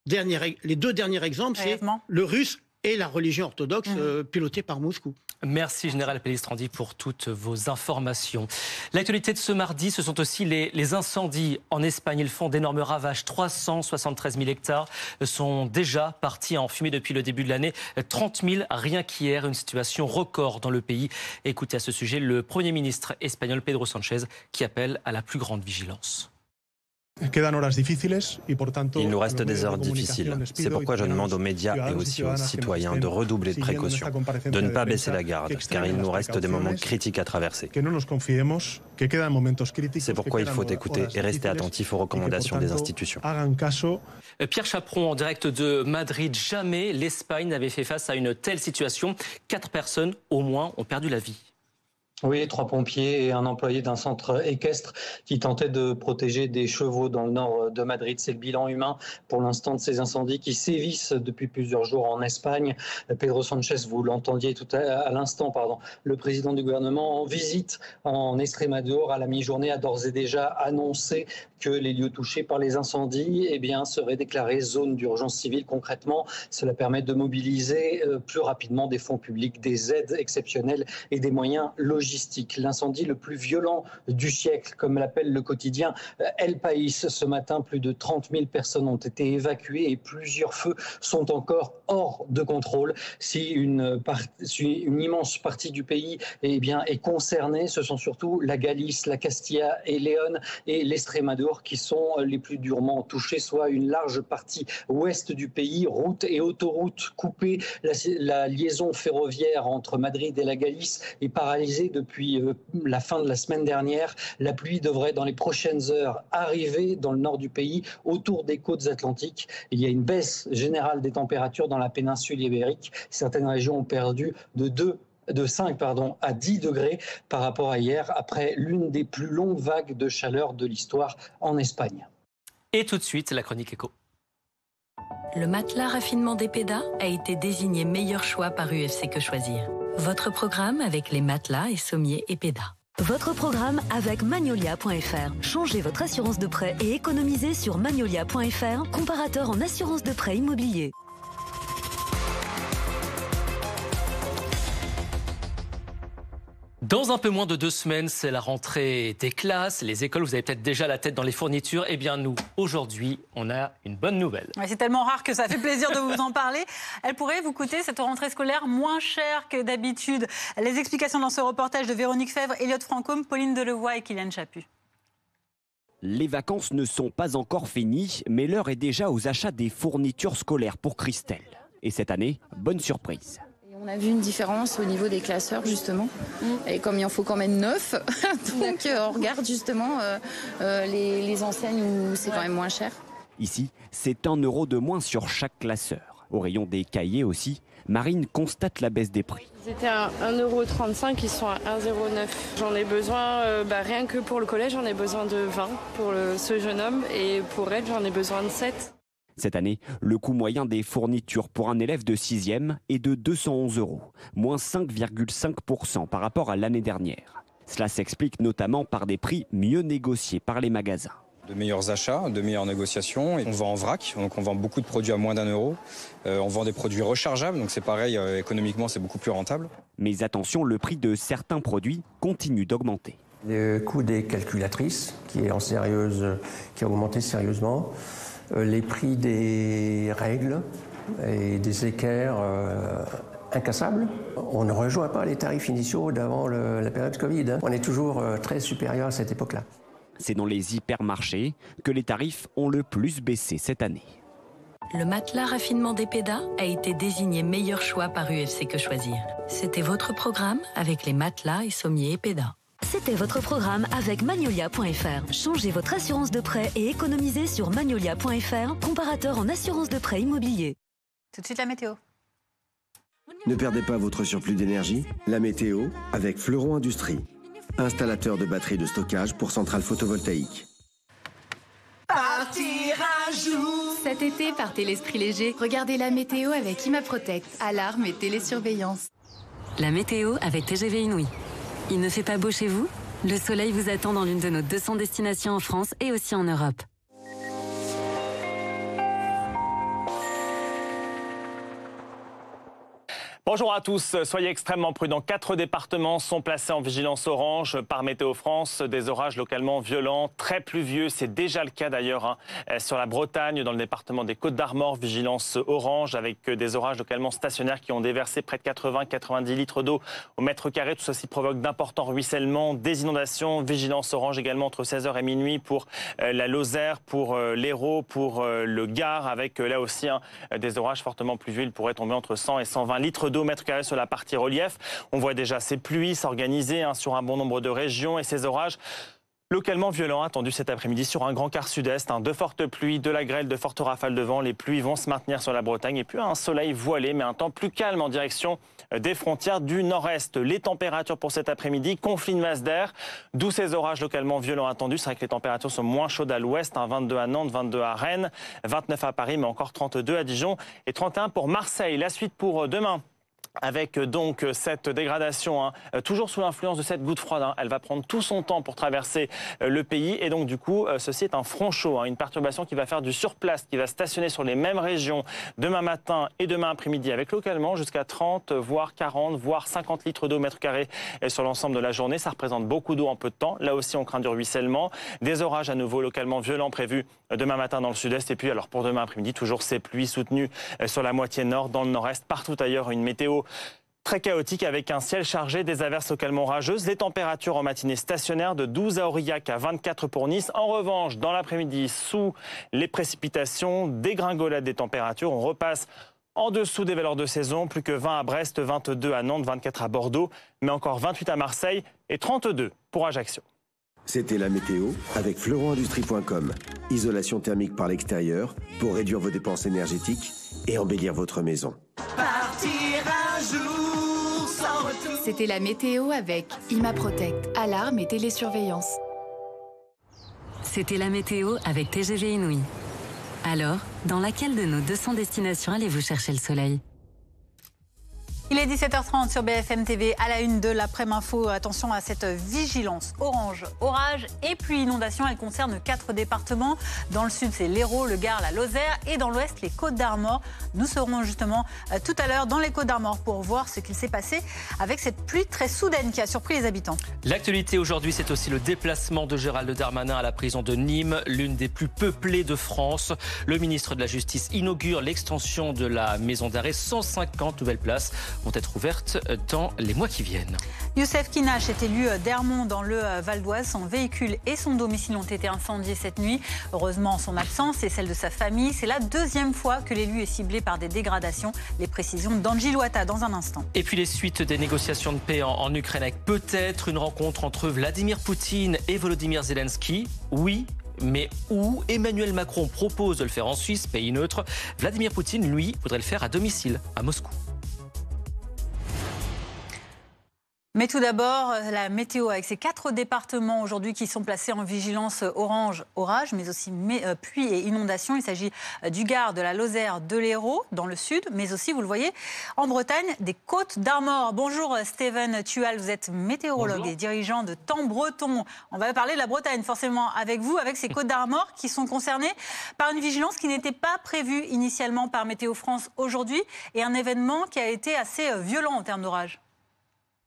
Les 2 derniers exemples, c'est le russe et la religion orthodoxe pilotée par Moscou. Merci Général Pellistrandi pour toutes vos informations. L'actualité de ce mardi, ce sont aussi les incendies en Espagne. Ils font d'énormes ravages. 373 000 hectares sont déjà partis en fumée depuis le début de l'année. 30 000 rien qu'hier, une situation record dans le pays. Écoutez à ce sujet le Premier ministre espagnol Pedro Sánchez qui appelle à la plus grande vigilance. Il nous reste des heures difficiles. C'est pourquoi je demande aux médias et aussi aux citoyens de redoubler de précautions, de ne pas baisser la garde, car il nous reste des moments critiques à traverser. C'est pourquoi il faut écouter et rester attentif aux recommandations des institutions. Pierre Chaperon, en direct de Madrid. Jamais l'Espagne n'avait fait face à une telle situation. 4 personnes, au moins, ont perdu la vie. Oui, 3 pompiers et un employé d'un centre équestre qui tentait de protéger des chevaux dans le nord de Madrid. C'est le bilan humain pour l'instant de ces incendies qui sévissent depuis plusieurs jours en Espagne. Pedro Sánchez, vous l'entendiez tout à l'instant, le président du gouvernement en visite en Extremadura à la mi-journée a d'ores et déjà annoncé que les lieux touchés par les incendies seraient déclarés zone d'urgence civile. Concrètement, cela permet de mobiliser plus rapidement des fonds publics, des aides exceptionnelles et des moyens logistiques. L'incendie le plus violent du siècle, comme l'appelle le quotidien El País. Ce matin, plus de 30 000 personnes ont été évacuées et plusieurs feux sont encore hors de contrôle. Si une immense partie du pays est concernée, ce sont surtout la Galice, la Castilla et Léon et l'Extremadura qui sont les plus durement touchés, soit une large partie ouest du pays, routes et autoroutes coupées. La liaison ferroviaire entre Madrid et la Galice est paralysée depuis la fin de la semaine dernière. La pluie devrait dans les prochaines heures arriver dans le nord du pays, autour des côtes atlantiques. Il y a une baisse générale des températures dans la péninsule ibérique. Certaines régions ont perdu de 5 à 10 degrés par rapport à hier, après l'une des plus longues vagues de chaleur de l'histoire en Espagne. Et tout de suite, la chronique éco. Le matelas raffinement d'Epeda a été désigné meilleur choix par UFC Que Choisir. Votre programme avec les matelas et sommiers Epeda. Votre programme avec Magnolia.fr. Changez votre assurance de prêt et économisez sur Magnolia.fr, comparateur en assurance de prêt immobilier. Dans un peu moins de 2 semaines, c'est la rentrée des classes, les écoles. Vous avez peut-être déjà la tête dans les fournitures. Eh bien, nous, aujourd'hui, on a une bonne nouvelle. Ouais, c'est tellement rare que ça fait plaisir de vous en parler. Elle pourrait vous coûter, cette rentrée scolaire, moins cher que d'habitude. Les explications dans ce reportage de Véronique Fèvre, Elliot Francôme, Pauline Delevoye et Kylian Chaput. Les vacances ne sont pas encore finies, mais l'heure est déjà aux achats des fournitures scolaires pour Christelle. Et cette année, bonne surprise. On a vu une différence au niveau des classeurs, justement. Et comme il en faut quand même 9, donc on regarde justement les enseignes où c'est quand même moins cher. Ici, c'est 1 € de moins sur chaque classeur. Au rayon des cahiers aussi, Marine constate la baisse des prix. Ils étaient à 1,35 €, ils sont à 1,09 €. J'en ai besoin, rien que pour le collège, j'en ai besoin de 20 pour ce jeune homme. Et pour elle, j'en ai besoin de 7. Cette année, le coût moyen des fournitures pour un élève de 6e est de 211 €, moins 5,5% par rapport à l'année dernière. Cela s'explique notamment par des prix mieux négociés par les magasins. De meilleurs achats, de meilleures négociations. On vend en vrac, donc on vend beaucoup de produits à moins d'1 €. On vend des produits rechargeables, donc c'est pareil, économiquement c'est beaucoup plus rentable. Mais attention, le prix de certains produits continue d'augmenter. Le coût des calculatrices, qui a augmenté sérieusement. Les prix des règles et des équerres incassables. On ne rejoint pas les tarifs initiaux d'avant la période Covid. On est toujours très supérieur à cette époque-là. C'est dans les hypermarchés que les tarifs ont le plus baissé cette année. Le matelas raffinement d'Epeda a été désigné meilleur choix par UFC Que Choisir. C'était votre programme avec les matelas et sommiers Epeda. C'était votre programme avec Magnolia.fr. Changez votre assurance de prêt et économisez sur Magnolia.fr, comparateur en assurance de prêt immobilier. Tout de suite la météo. Ne perdez pas votre surplus d'énergie. La météo avec Fleuron Industrie, installateur de batteries de stockage pour centrales photovoltaïques. Partir un jour. Cet été, partez l'esprit léger. Regardez la météo avec ImaProtect. Alarme et télésurveillance. La météo avec TGV Inouï. Il ne fait pas beau chez vous? Le soleil vous attend dans l'une de nos 200 destinations en France et aussi en Europe. Bonjour à tous, soyez extrêmement prudents. 4 départements sont placés en vigilance orange par Météo France. Des orages localement violents, très pluvieux. C'est déjà le cas d'ailleurs sur la Bretagne, dans le département des Côtes-d'Armor. Vigilance orange avec des orages localement stationnaires qui ont déversé près de 80-90 litres d'eau au mètre carré. Tout ceci provoque d'importants ruissellements, des inondations. Vigilance orange également entre 16h et minuit pour la Lozère, pour l'Hérault, pour le Gard, avec là aussi des orages fortement pluvieux. Il pourrait tomber entre 100 et 120 litres d'eau mètre carré sur la partie relief. On voit déjà ces pluies s'organiser sur un bon nombre de régions et ces orages Localement violent attendu cet après-midi sur un grand quart sud-est. De fortes pluies, de la grêle, de fortes rafales de vent. Les pluies vont se maintenir sur la Bretagne et puis un soleil voilé, mais un temps plus calme en direction des frontières du nord-est. Les températures pour cet après-midi, conflit de masse d'air, d'où ces orages localement violents attendus. C'est vrai que les températures sont moins chaudes à l'ouest, 22 à Nantes, 22 à Rennes, 29 à Paris, mais encore 32 à Dijon et 31 pour Marseille. La suite pour demain. Avec donc cette dégradation, toujours sous l'influence de cette goutte froide, elle va prendre tout son temps pour traverser le pays et donc du coup ceci est un front chaud, une perturbation qui va faire du surplace, qui va stationner sur les mêmes régions demain matin et demain après-midi avec localement jusqu'à 30 voire 40 voire 50 litres d'eau mètre carré sur l'ensemble de la journée. Ça représente beaucoup d'eau en peu de temps. Là aussi on craint du ruissellement, des orages à nouveau localement violents prévus demain matin dans le sud-est et puis alors pour demain après-midi toujours ces pluies soutenues sur la moitié nord, dans le nord-est, partout ailleurs une météo très chaotique avec un ciel chargé, des averses localement orageuses, des températures en matinée stationnaires de 12 à Aurillac à 24 pour Nice. En revanche, dans l'après-midi, sous les précipitations, dégringolade des températures, on repasse en dessous des valeurs de saison, plus que 20 à Brest, 22 à Nantes, 24 à Bordeaux, mais encore 28 à Marseille et 32 pour Ajaccio. C'était la météo avec fleuronindustrie.com. Isolation thermique par l'extérieur pour réduire vos dépenses énergétiques et embellir votre maison. Partir un jour sans retour. C'était la météo avec ImaProtect, alarme et télésurveillance. C'était la météo avec TGV Inouï. Alors, dans laquelle de nos 200 destinations allez-vous chercher le soleil ? Il est 17h30 sur BFM TV, à la une de l'après-info. Attention à cette vigilance orange, orage et pluie inondation. Elle concerne 4 départements. Dans le sud, c'est l'Hérault, le Gard, la Lozère et dans l'ouest, les Côtes-d'Armor. Nous serons justement tout à l'heure dans les Côtes-d'Armor pour voir ce qu'il s'est passé avec cette pluie très soudaine qui a surpris les habitants. L'actualité aujourd'hui, c'est aussi le déplacement de Gérald Darmanin à la prison de Nîmes, l'une des plus peuplées de France. Le ministre de la Justice inaugure l'extension de la maison d'arrêt. 150 nouvelles places vont être ouvertes dans les mois qui viennent. Youssef Kinash est élu d'Hermont dans le Val d'Oise. Son véhicule et son domicile ont été incendiés cette nuit. Heureusement, son absence et celle de sa famille. C'est la deuxième fois que l'élu est ciblé par des dégradations. Les précisions d'Angie Loata dans un instant. Et puis les suites des négociations de paix en Ukraine avec peut-être une rencontre entre Vladimir Poutine et Volodymyr Zelensky. Oui, mais où Emmanuel Macron propose de le faire en Suisse, pays neutre. Vladimir Poutine, lui, voudrait le faire à domicile, à Moscou. Mais tout d'abord, la météo avec ces 4 départements aujourd'hui qui sont placés en vigilance orange, orage, mais aussi pluie et inondation. Il s'agit du Gard, de la Lozère, de l'Hérault dans le sud, mais aussi, vous le voyez, en Bretagne, des Côtes-d'Armor. Bonjour Steven Tual, vous êtes météorologue. Bonjour. Et dirigeant de Temps Breton. On va parler de la Bretagne forcément avec vous, avec ces Côtes-d'Armor qui sont concernées par une vigilance qui n'était pas prévue initialement par Météo France aujourd'hui et un événement qui a été assez violent en termes d'orage.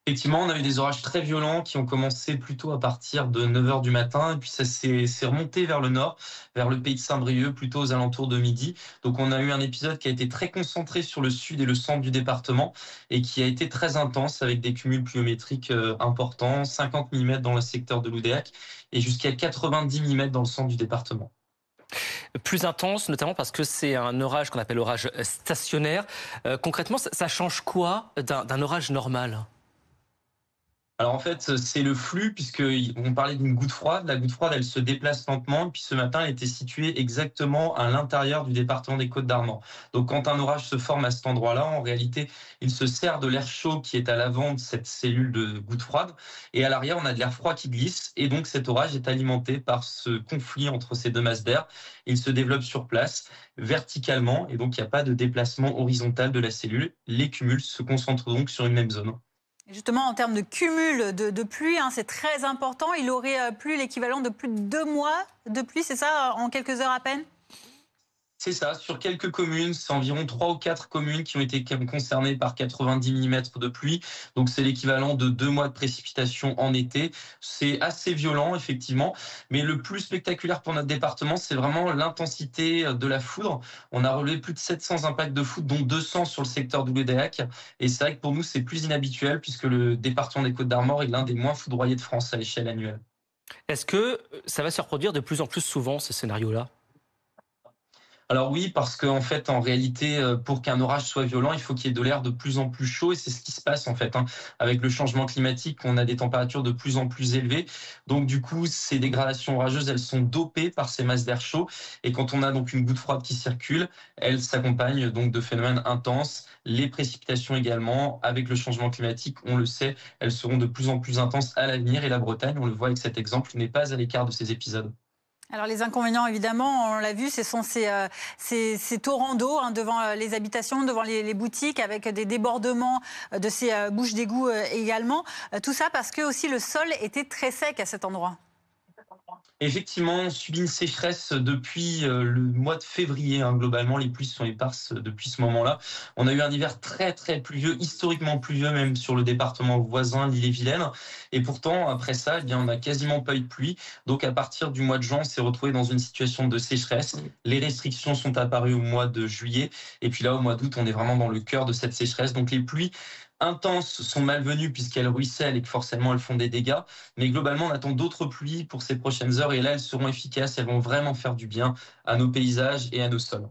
Effectivement, on a eu des orages très violents qui ont commencé plutôt à partir de 9h du matin et puis ça s'est remonté vers le nord, vers le pays de Saint-Brieuc, plutôt aux alentours de midi. Donc on a eu un épisode qui a été très concentré sur le sud et le centre du département et qui a été très intense avec des cumuls pluviométriques importants, 50 mm dans le secteur de l'Oudéac et jusqu'à 90 mm dans le centre du département. Plus intense, notamment parce que c'est un orage qu'on appelle orage stationnaire. Concrètement, ça change quoi d'un orage normal ? Alors en fait, c'est le flux, puisqu'on parlait d'une goutte froide. La goutte froide, elle se déplace lentement. Et puis ce matin, elle était située exactement à l'intérieur du département des Côtes-d'Armor. Donc quand un orage se forme à cet endroit-là, en réalité, il se sert de l'air chaud qui est à l'avant de cette cellule de goutte froide. Et à l'arrière, on a de l'air froid qui glisse. Et donc cet orage est alimenté par ce conflit entre ces deux masses d'air. Il se développe sur place, verticalement. Et donc il n'y a pas de déplacement horizontal de la cellule. Les cumuls se concentrent donc sur une même zone. Justement, en termes de cumul de pluie, c'est très important. Il aurait plu l'équivalent de plus de 2 mois de pluie, c'est ça, en quelques heures à peine ? C'est ça, sur quelques communes, c'est environ 3 ou 4 communes qui ont été concernées par 90 mm de pluie. Donc c'est l'équivalent de 2 mois de précipitation en été. C'est assez violent, effectivement. Mais le plus spectaculaire pour notre département, c'est vraiment l'intensité de la foudre. On a relevé plus de 700 impacts de foudre, dont 200 sur le secteur d'Oudéac. Et c'est vrai que pour nous, c'est plus inhabituel puisque le département des Côtes-d'Armor est l'un des moins foudroyés de France à l'échelle annuelle. Est-ce que ça va se reproduire de plus en plus souvent, ce scénario-là ? Alors oui, parce qu'en fait, en réalité, pour qu'un orage soit violent, il faut qu'il y ait de l'air de plus en plus chaud et c'est ce qui se passe en fait. Avec le changement climatique, on a des températures de plus en plus élevées. Donc du coup, ces dégradations orageuses, elles sont dopées par ces masses d'air chaud. Et quand on a donc une goutte froide qui circule, elle s'accompagne donc de phénomènes intenses. Les précipitations également, avec le changement climatique, on le sait, elles seront de plus en plus intenses à l'avenir. Et la Bretagne, on le voit avec cet exemple, n'est pas à l'écart de ces épisodes. Alors les inconvénients, évidemment, on l'a vu, ce sont ces torrents d'eau devant les habitations, devant les boutiques, avec des débordements de ces bouches d'égout également. Tout ça parce que aussi le sol était très sec à cet endroit. Effectivement, on subit une sécheresse depuis le mois de février. Globalement, les pluies sont éparses depuis ce moment-là. On a eu un hiver très très pluvieux, historiquement pluvieux même sur le département voisin, l'Ille-et-Vilaine. Et pourtant, après ça, on n'a quasiment pas eu de pluie. Donc à partir du mois de juin, on s'est retrouvé dans une situation de sécheresse. Les restrictions sont apparues au mois de juillet. Et puis là, au mois d'août, on est vraiment dans le cœur de cette sécheresse. Donc les pluies intenses sont malvenues puisqu'elles ruissellent et que forcément elles font des dégâts. Mais globalement, on attend d'autres pluies pour ces prochaines heures et là, elles seront efficaces. Elles vont vraiment faire du bien à nos paysages et à nos sols.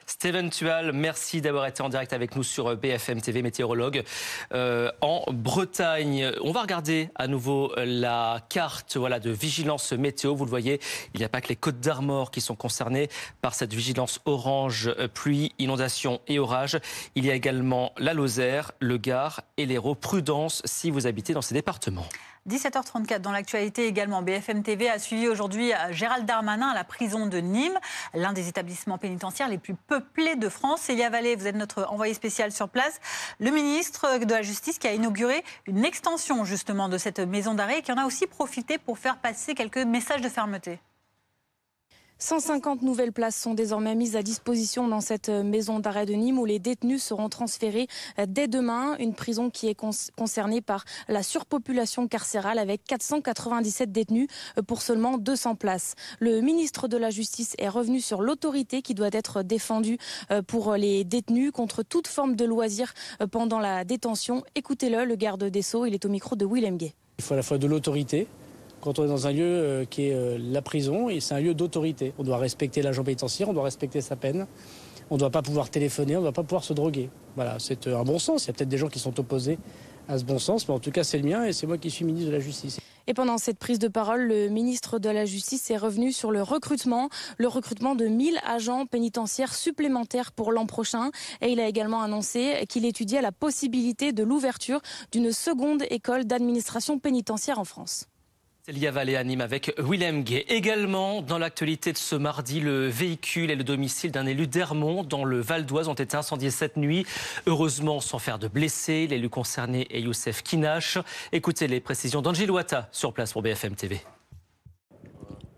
Steven Tual, merci d'avoir été en direct avec nous sur BFM TV, météorologue en Bretagne. On va regarder à nouveau la carte de vigilance météo. Vous le voyez, il n'y a pas que les Côtes d'Armor qui sont concernées par cette vigilance orange, pluie, inondation et orage. Il y a également la Lozère, le Gard et l'Hérault. Prudence si vous habitez dans ces départements. 17h34 dans l'actualité également. BFM TV a suivi aujourd'hui Gérald Darmanin à la prison de Nîmes, l'un des établissements pénitentiaires les plus peuplés de France. Célia Vallée, vous êtes notre envoyée spéciale sur place. Le ministre de la Justice qui a inauguré une extension justement de cette maison d'arrêt et qui en a aussi profité pour faire passer quelques messages de fermeté. 150 nouvelles places sont désormais mises à disposition dans cette maison d'arrêt de Nîmes où les détenus seront transférés dès demain. Une prison qui est concernée par la surpopulation carcérale avec 497 détenus pour seulement 200 places. Le ministre de la Justice est revenu sur l'autorité qui doit être défendue pour les détenus contre toute forme de loisir pendant la détention. Écoutez-le, le garde des Sceaux, il est au micro de Willem Gay. Il faut à la fois de l'autorité. Quand on est dans un lieu qui est la prison, et c'est un lieu d'autorité. On doit respecter l'agent pénitentiaire, on doit respecter sa peine. On ne doit pas pouvoir téléphoner, on ne doit pas pouvoir se droguer. Voilà, c'est un bon sens. Il y a peut-être des gens qui sont opposés à ce bon sens, mais en tout cas c'est le mien et c'est moi qui suis ministre de la Justice. Et pendant cette prise de parole, le ministre de la Justice est revenu sur le recrutement de 1000 agents pénitentiaires supplémentaires pour l'an prochain. Et il a également annoncé qu'il étudiait la possibilité de l'ouverture d'une seconde école d'administration pénitentiaire en France. Célia Vallée à Nîmes avec Willem Gay. Également, dans l'actualité de ce mardi, le véhicule et le domicile d'un élu d'Hermont dans le Val d'Oise ont été incendiés cette nuit. Heureusement, sans faire de blessés. L'élu concerné est Youssef Kinash. Écoutez les précisions d'Angelo Ouattara sur place pour BFM TV.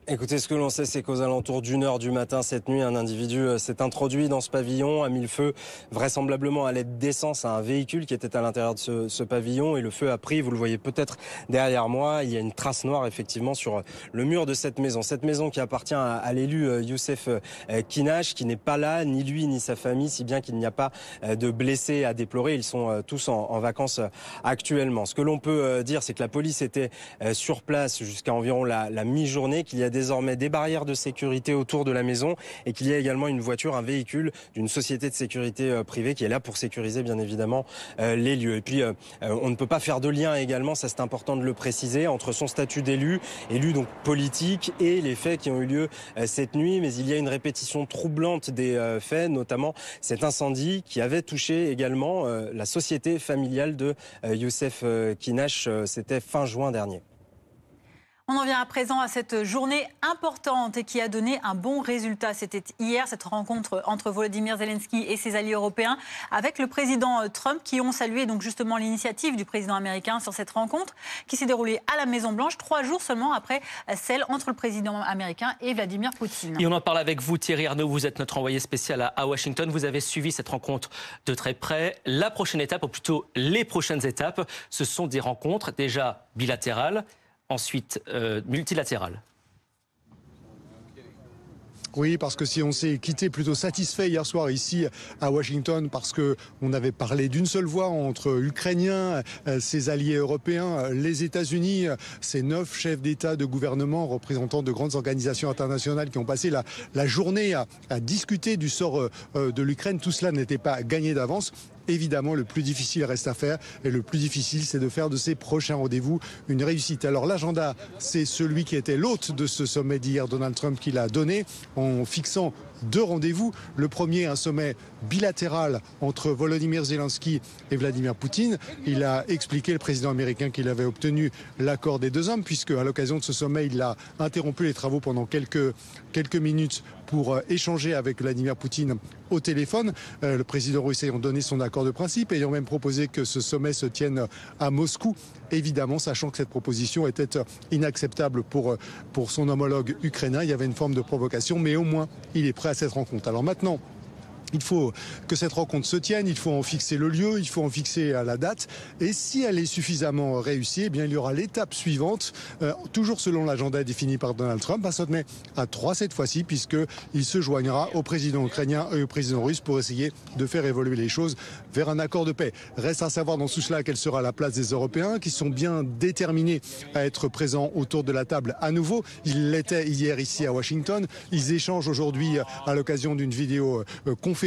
Écoutez, ce que l'on sait, c'est qu'aux alentours d'1h du matin, cette nuit, un individu s'est introduit dans ce pavillon, a mis le feu vraisemblablement à l'aide d'essence à un véhicule qui était à l'intérieur de ce pavillon et le feu a pris, vous le voyez peut-être derrière moi, il y a une trace noire effectivement sur le mur de cette maison. Cette maison qui appartient à l'élu Youssef Kinash, qui n'est pas là, ni lui ni sa famille, si bien qu'il n'y a pas de blessés à déplorer. Ils sont tous en vacances actuellement. Ce que l'on peut dire, c'est que la police était sur place jusqu'à environ la mi-journée, qu'il y a désormais des barrières de sécurité autour de la maison et qu'il y a également une voiture, un véhicule d'une société de sécurité privée qui est là pour sécuriser bien évidemment les lieux. Et puis on ne peut pas faire de lien également, ça c'est important de le préciser, entre son statut d'élu donc politique et les faits qui ont eu lieu cette nuit. Mais il y a une répétition troublante des faits, notamment cet incendie qui avait touché également la société familiale de Youssef Kinash, c'était fin juin dernier. On en vient à présent à cette journée importante et qui a donné un bon résultat. C'était hier cette rencontre entre Volodymyr Zelensky et ses alliés européens avec le président Trump qui ont salué donc justement l'initiative du président américain sur cette rencontre qui s'est déroulée à la Maison-Blanche 3 jours seulement après celle entre le président américain et Vladimir Poutine. Et on en parle avec vous Thierry Arnaud, vous êtes notre envoyé spécial à Washington. Vous avez suivi cette rencontre de très près. La prochaine étape, ou plutôt les prochaines étapes, ce sont des rencontres déjà bilatérales, ensuite multilatérales. Oui, parce que si on s'est quitté plutôt satisfait hier soir ici à Washington, parce qu'on avait parlé d'une seule voix entre Ukrainiens, ses alliés européens, les États-Unis, ces 9 chefs d'État, de gouvernement, représentants de grandes organisations internationales qui ont passé la journée à discuter du sort de l'Ukraine, tout cela n'était pas gagné d'avance. Évidemment, le plus difficile reste à faire et le plus difficile, c'est de faire de ces prochains rendez-vous une réussite. Alors l'agenda, c'est celui qui était l'hôte de ce sommet d'hier, Donald Trump, qui l'a donné en fixant 2 rendez-vous. Le premier, un sommet bilatéral entre Volodymyr Zelensky et Vladimir Poutine. Il a expliqué, le président américain, qu'il avait obtenu l'accord des 2 hommes, puisque à l'occasion de ce sommet, il a interrompu les travaux pendant quelques minutes pour échanger avec Vladimir Poutine au téléphone. Le président russe ayant donné son accord de principe, ayant même proposé que ce sommet se tienne à Moscou, évidemment, sachant que cette proposition était inacceptable pour son homologue ukrainien. Il y avait une forme de provocation, mais au moins, il est prêt à cette rencontre. Alors maintenant, il faut que cette rencontre se tienne, il faut en fixer le lieu, il faut en fixer la date. Et si elle est suffisamment réussie, eh bien, il y aura l'étape suivante, toujours selon l'agenda défini par Donald Trump, un sommet à 3 cette fois-ci, puisqu'il se joignera au président ukrainien et au président russe pour essayer de faire évoluer les choses vers un accord de paix. Reste à savoir dans tout cela quelle sera la place des Européens, qui sont bien déterminés à être présents autour de la table à nouveau. Ils l'étaient hier ici à Washington. Ils échangent aujourd'hui à l'occasion d'une vidéoconférence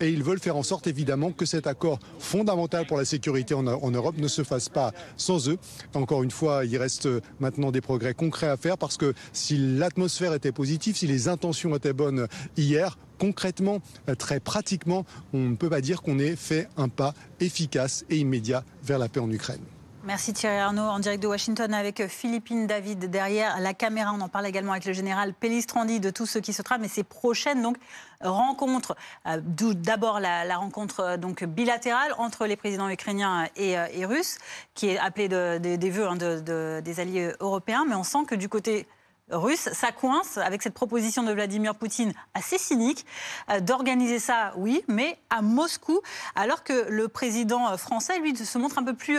et ils veulent faire en sorte évidemment que cet accord fondamental pour la sécurité en Europe ne se fasse pas sans eux. Encore une fois, il reste maintenant des progrès concrets à faire parce que si l'atmosphère était positive, si les intentions étaient bonnes hier, concrètement, très pratiquement, on ne peut pas dire qu'on ait fait un pas efficace et immédiat vers la paix en Ukraine. Merci Thierry Arnaud, en direct de Washington avec Philippine David derrière la caméra. On en parle également avec le général Pellistrandi de tout ce qui se trame et ces prochaines rencontres. D'abord la rencontre bilatérale entre les présidents ukrainiens et russes, qui est appelée des vœux des alliés européens. Mais on sent que du côté russe, ça coince avec cette proposition de Vladimir Poutine assez cynique d'organiser ça, oui, mais à Moscou, alors que le président français, lui, se montre un peu plus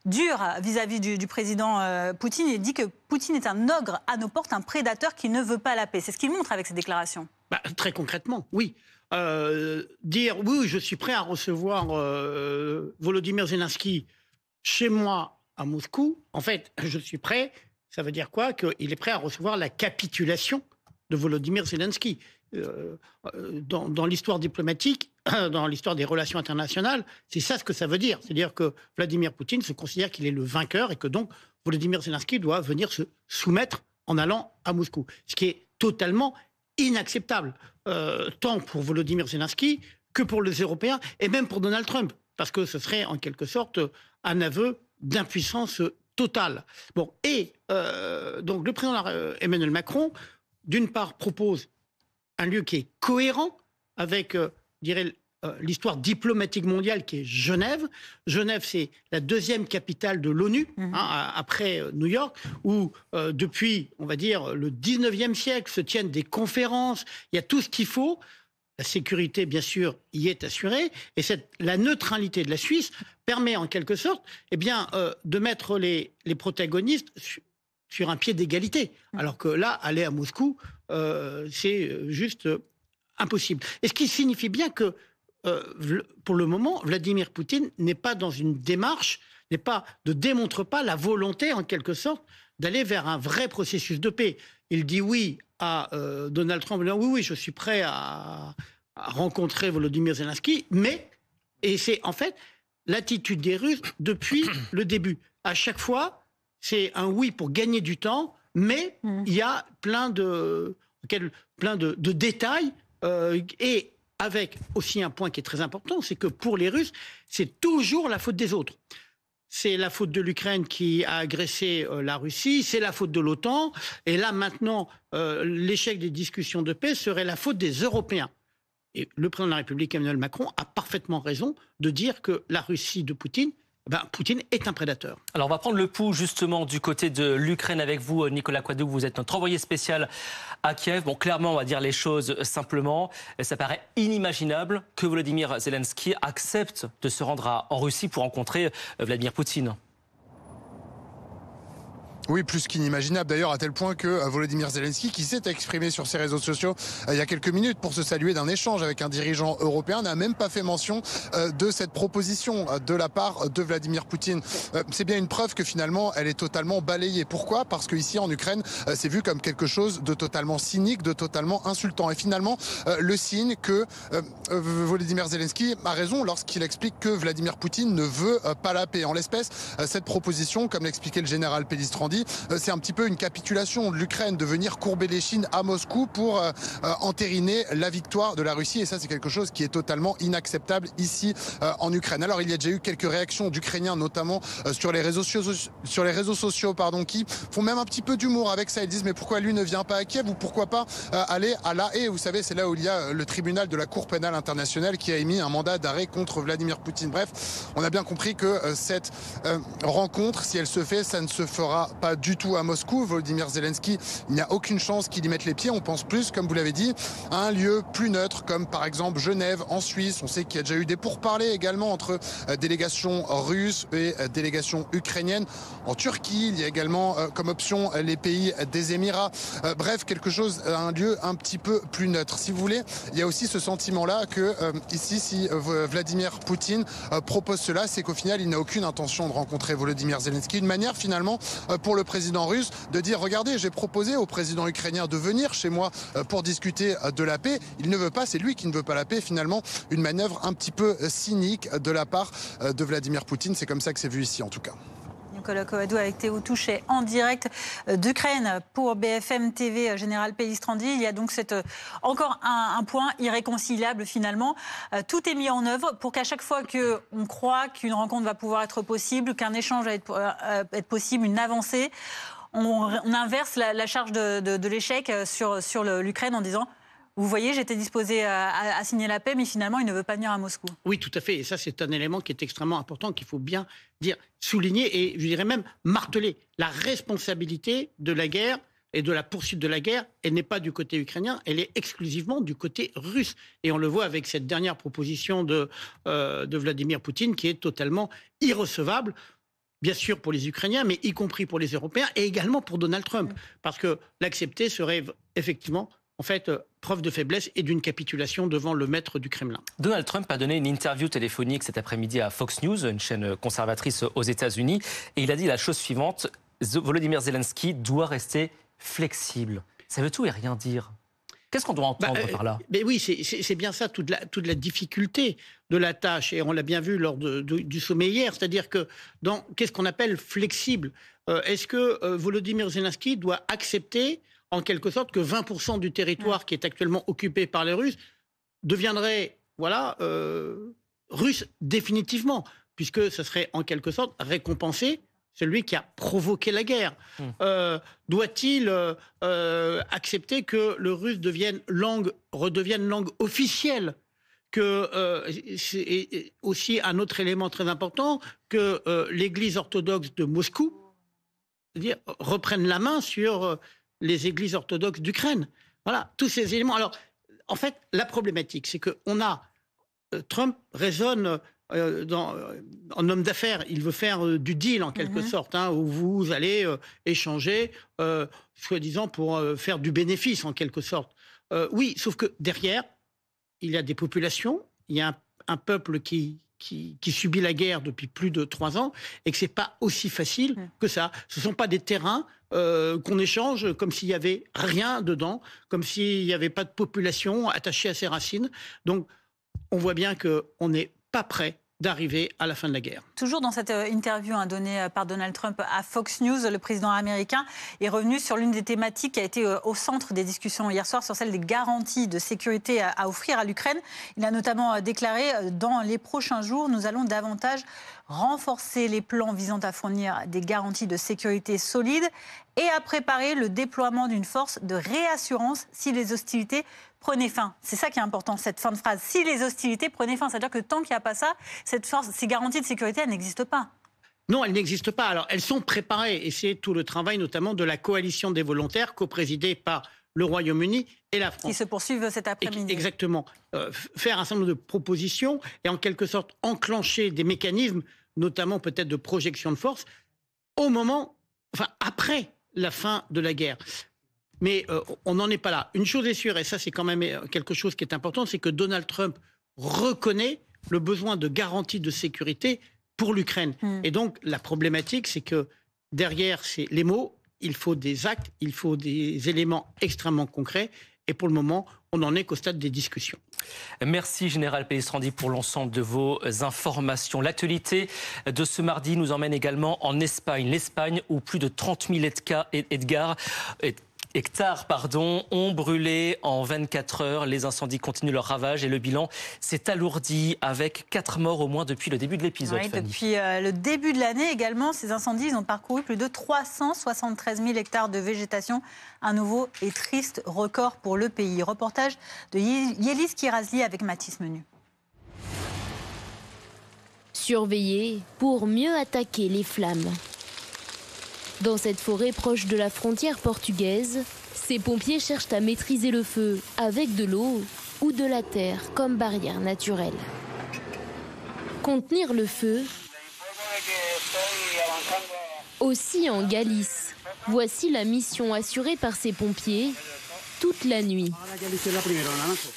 dur vis-à-vis du président Poutine. Il dit que Poutine est un ogre à nos portes, un prédateur qui ne veut pas la paix. C'est ce qu'il montre avec ces déclarations. Très concrètement, oui. Dire oui, je suis prêt à recevoir Volodymyr Zelensky chez moi à Moscou. En fait, je suis prêt. Ça veut dire quoi? Qu'il est prêt à recevoir la capitulation de Volodymyr Zelensky. Dans l'histoire diplomatique, dans l'histoire des relations internationales, c'est ça ce que ça veut dire. C'est-à-dire que Vladimir Poutine se considère qu'il est le vainqueur et que donc Volodymyr Zelensky doit venir se soumettre en allant à Moscou. Ce qui est totalement inacceptable, tant pour Volodymyr Zelensky que pour les Européens et même pour Donald Trump. Parce que ce serait en quelque sorte un aveu d'impuissance totale. Bon, et donc le président Emmanuel Macron, d'une part, propose un lieu qui est cohérent avec, je dirais, l'histoire diplomatique mondiale qui est Genève. Genève, c'est la 2e capitale de l'ONU, après New York, où depuis, on va dire, le 19e siècle se tiennent des conférences, il y a tout ce qu'il faut. La sécurité, bien sûr, y est assurée. Et la neutralité de la Suisse permet, en quelque sorte, de mettre les protagonistes sur un pied d'égalité. Alors que là, aller à Moscou, c'est juste impossible. Et ce qui signifie bien que, pour le moment, Vladimir Poutine n'est pas dans une démarche, ne démontre pas la volonté, en quelque sorte, d'aller vers un vrai processus de paix. Il dit oui à Donald Trump, oui, je suis prêt à rencontrer Volodymyr Zelensky, et c'est en fait l'attitude des Russes depuis le début. À chaque fois, c'est un oui pour gagner du temps, mais il y a plein de détails, et avec aussi un point qui est très important, c'est que pour les Russes, c'est toujours la faute des autres. C'est la faute de l'Ukraine qui a agressé la Russie, c'est la faute de l'OTAN. Et là, maintenant, l'échec des discussions de paix serait la faute des Européens. Et le président de la République, Emmanuel Macron, a parfaitement raison de dire que la Russie de Poutine, Poutine est un prédateur. Alors, on va prendre le pouls, justement, du côté de l'Ukraine avec vous, Nicolas Quadoux. Vous êtes notre envoyé spécial à Kiev. Bon, clairement, on va dire les choses simplement. Ça paraît inimaginable que Volodymyr Zelensky accepte de se rendre en Russie pour rencontrer Vladimir Poutine. Oui, plus qu'inimaginable d'ailleurs, à tel point que Volodymyr Zelensky, qui s'est exprimé sur ses réseaux sociaux il y a quelques minutes pour se saluer d'un échange avec un dirigeant européen, n'a même pas fait mention de cette proposition de la part de Vladimir Poutine. C'est bien une preuve que finalement, elle est totalement balayée. Pourquoi ? Parce qu'ici en Ukraine, c'est vu comme quelque chose de totalement cynique, de totalement insultant. Et finalement, le signe que Volodymyr Zelensky a raison lorsqu'il explique que Vladimir Poutine ne veut pas la paix. En l'espèce, cette proposition, comme l'expliquait le général Pélistrandi, c'est un petit peu une capitulation de l'Ukraine de venir courber les chines à Moscou pour entériner la victoire de la Russie. Et ça, c'est quelque chose qui est totalement inacceptable ici en Ukraine. Alors, il y a déjà eu quelques réactions d'Ukrainiens, notamment sur les réseaux sociaux, qui font même un petit peu d'humour avec ça. Ils disent, mais pourquoi lui ne vient pas à Kiev ou pourquoi pas aller à La Haye ? Vous savez, c'est là où il y a le tribunal de la Cour pénale internationale qui a émis un mandat d'arrêt contre Vladimir Poutine. Bref, on a bien compris que cette rencontre, si elle se fait, ça ne se fera pas du tout à Moscou. Volodymyr Zelensky, il n'y a aucune chance qu'il y mette les pieds. On pense plus, comme vous l'avez dit, à un lieu plus neutre, comme par exemple Genève, en Suisse. On sait qu'il y a déjà eu des pourparlers également entre délégations russes et délégations ukrainiennes. En Turquie, il y a également comme option les pays des Émirats. Bref, un lieu un petit peu plus neutre. Si vous voulez, il y a aussi ce sentiment-là que ici, si Vladimir Poutine propose cela, c'est qu'au final, il n'a aucune intention de rencontrer Volodymyr Zelensky. Une manière finalement pour le président russe de dire, regardez, j'ai proposé au président ukrainien de venir chez moi pour discuter de la paix. Il ne veut pas, c'est lui qui ne veut pas la paix. Finalement, une manœuvre un petit peu cynique de la part de Vladimir Poutine. C'est comme ça que c'est vu ici, en tout cas. Nicolas Coadou avec Théo Touchet en direct d'Ukraine pour BFM TV, Général Pélistrandi. Il y a donc encore un point irréconciliable finalement. Tout est mis en œuvre pour qu'à chaque fois qu'on croit qu'une rencontre va pouvoir être possible, qu'un échange va être possible, une avancée, on inverse la charge de l'échec sur l'Ukraine en disant... Vous voyez, j'étais disposé à signer la paix, mais finalement, il ne veut pas venir à Moscou. Oui, tout à fait. Et ça, c'est un élément qui est extrêmement important, qu'il faut bien dire, souligner et, je dirais même, marteler. La responsabilité de la guerre et de la poursuite de la guerre, elle n'est pas du côté ukrainien, elle est exclusivement du côté russe. Et on le voit avec cette dernière proposition de Vladimir Poutine, qui est totalement irrecevable. Bien sûr pour les Ukrainiens, mais y compris pour les Européens et également pour Donald Trump. Parce que l'accepter serait effectivement... en fait, preuve de faiblesse et d'une capitulation devant le maître du Kremlin. Donald Trump a donné une interview téléphonique cet après-midi à Fox News, une chaîne conservatrice aux États-Unis, et il a dit la chose suivante, Volodymyr Zelensky doit rester flexible. Ça veut tout et rien dire. Qu'est-ce qu'on doit entendre par là ? Mais oui, c'est bien ça, toute la difficulté de la tâche, et on l'a bien vu lors du sommet hier, c'est-à-dire que qu'est-ce qu'on appelle flexible ? Est-ce que Volodymyr Zelensky doit accepter en quelque sorte que 20% du territoire qui est actuellement occupé par les Russes deviendrait russe définitivement, puisque ce serait en quelque sorte récompenser celui qui a provoqué la guerre. Doit-il accepter que le russe redevienne langue officielle, que c'est aussi un autre élément très important, que l'Église orthodoxe de Moscou, c'est-à-dire, reprenne la main sur les églises orthodoxes d'Ukraine. Voilà, tous ces éléments. Alors, en fait, la problématique, c'est que Trump raisonne en homme d'affaires. Il veut faire du deal, en quelque sorte, où vous allez échanger, soi-disant, pour faire du bénéfice, en quelque sorte. Oui, sauf que derrière, il y a des populations, il y a un peuple qui subit la guerre depuis plus de 3 ans et que c'est pas aussi facile que ça. Ce sont pas des terrains qu'on échange comme s'il y avait rien dedans, comme s'il n'y avait pas de population attachée à ses racines. Donc, on voit bien qu'on n'est pas prêt d'arriver à la fin de la guerre. Toujours dans cette interview donnée par Donald Trump à Fox News, le président américain est revenu sur l'une des thématiques qui a été au centre des discussions hier soir, sur celle des garanties de sécurité à offrir à l'Ukraine. Il a notamment déclaré « Dans les prochains jours, nous allons davantage renforcer les plans visant à fournir des garanties de sécurité solides et à préparer le déploiement d'une force de réassurance si les hostilités prenaient fin ». C'est ça qui est important, cette fin de phrase. Si les hostilités prenaient fin, c'est-à-dire que tant qu'il n'y a pas ça, cette force, ces garanties de sécurité, elles n'existent pas. Non, elles n'existent pas. Alors, elles sont préparées et c'est tout le travail notamment de la coalition des volontaires coprésidée par le Royaume-Uni et la France. Qui se poursuivent cet après-midi. Exactement. Faire un certain nombre de propositions et en quelque sorte enclencher des mécanismes, notamment peut-être de projection de force, au moment après la fin de la guerre. Mais on n'en est pas là. Une chose est sûre, et ça c'est quand même quelque chose qui est important, c'est que Donald Trump reconnaît le besoin de garantie de sécurité pour l'Ukraine. Et donc la problématique, c'est que derrière les mots, il faut des actes, il faut des éléments extrêmement concrets. Et pour le moment, on n'en est qu'au stade des discussions. Merci Général Pellistrandi pour l'ensemble de vos informations. L'actualité de ce mardi nous emmène également en Espagne. L'Espagne où plus de 30 000 hectares ont brûlé en 24 heures. Les incendies continuent leur ravage et le bilan s'est alourdi avec 4 morts au moins depuis le début de l'épisode. Oui, depuis le début de l'année également, ces incendies ont parcouru plus de 373 000 hectares de végétation. Un nouveau et triste record pour le pays. Reportage de Yélis Kirazli avec Mathis Menu. Surveiller pour mieux attaquer les flammes. Dans cette forêt proche de la frontière portugaise, ces pompiers cherchent à maîtriser le feu avec de l'eau ou de la terre comme barrière naturelle. Contenir le feu, aussi en Galice. Voici la mission assurée par ces pompiers toute la nuit.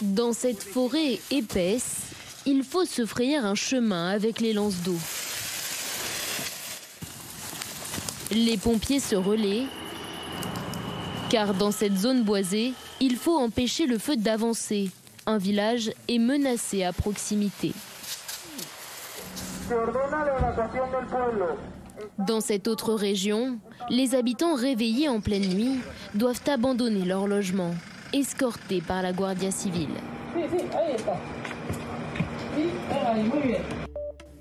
Dans cette forêt épaisse, il faut se frayer un chemin avec les lances d'eau. Les pompiers se relaient, car dans cette zone boisée, il faut empêcher le feu d'avancer. Un village est menacé à proximité. Dans cette autre région, les habitants réveillés en pleine nuit doivent abandonner leur logement, escortés par la Guardia Civile.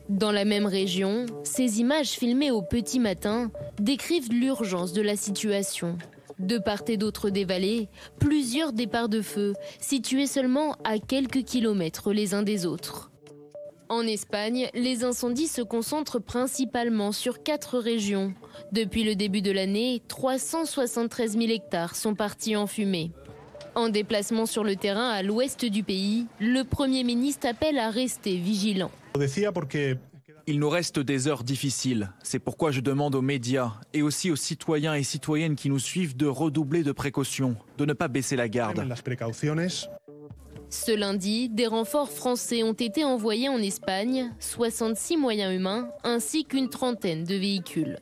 Dans la même région, ces images filmées au petit matin décrivent l'urgence de la situation. De part et d'autre des vallées, plusieurs départs de feu, situés seulement à quelques kilomètres les uns des autres. En Espagne, les incendies se concentrent principalement sur 4 régions. Depuis le début de l'année, 373 000 hectares sont partis en fumée. En déplacement sur le terrain à l'ouest du pays, le Premier ministre appelle à rester vigilant. Il nous reste des heures difficiles. C'est pourquoi je demande aux médias et aussi aux citoyens et citoyennes qui nous suivent de redoubler de précautions, de ne pas baisser la garde. Ce lundi, des renforts français ont été envoyés en Espagne, 66 moyens humains ainsi qu'une trentaine de véhicules.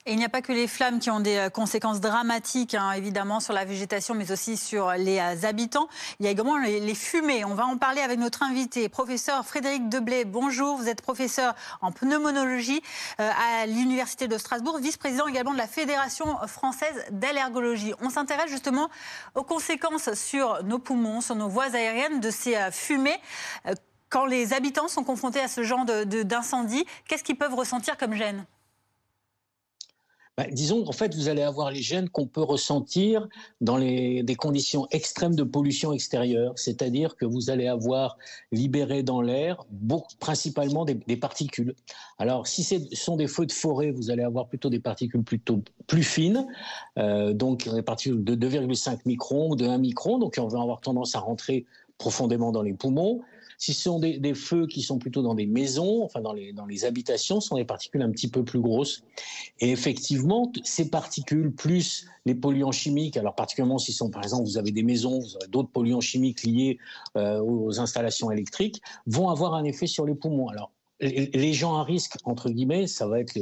Et il n'y a pas que les flammes qui ont des conséquences dramatiques, évidemment, sur la végétation, mais aussi sur les habitants. Il y a également les fumées. On va en parler avec notre invité, professeur Frédéric Deblay. Bonjour, vous êtes professeur en pneumologie à l'Université de Strasbourg, vice-président également de la Fédération française d'allergologie. On s'intéresse justement aux conséquences sur nos poumons, sur nos voies aériennes de ces fumées. Quand les habitants sont confrontés à ce genre d'incendie, qu'est-ce qu'ils peuvent ressentir comme gêne ? Disons qu'en fait, vous allez avoir les gènes qu'on peut ressentir dans des conditions extrêmes de pollution extérieure. C'est-à-dire que vous allez avoir libéré dans l'air principalement des particules. Alors, si ce sont des feux de forêt, vous allez avoir plutôt des particules plus fines, donc des particules de 2,5 microns ou de 1 micron. Donc, on va avoir tendance à rentrer profondément dans les poumons. Si ce sont des feux qui sont plutôt dans des maisons, enfin dans les habitations, ce sont des particules un petit peu plus grosses. Et effectivement, ces particules plus les polluants chimiques, alors particulièrement si sont, par exemple, vous avez des maisons, vous aurez d'autres polluants chimiques liés aux installations électriques, vont avoir un effet sur les poumons. Alors, les gens à risque, entre guillemets, ça va être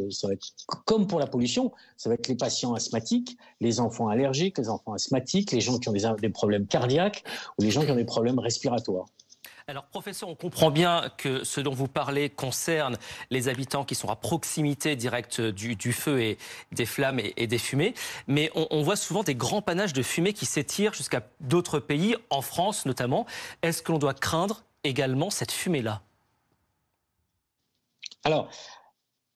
comme pour la pollution, ça va être les patients asthmatiques, les enfants allergiques, les enfants asthmatiques, les gens qui ont des problèmes cardiaques ou les gens qui ont des problèmes respiratoires. Alors, professeur, on comprend bien que ce dont vous parlez concerne les habitants qui sont à proximité directe du feu et des flammes et des fumées. Mais on voit souvent des grands panaches de fumée qui s'étirent jusqu'à d'autres pays, en France notamment. Est-ce que l'on doit craindre également cette fumée-là ? Alors,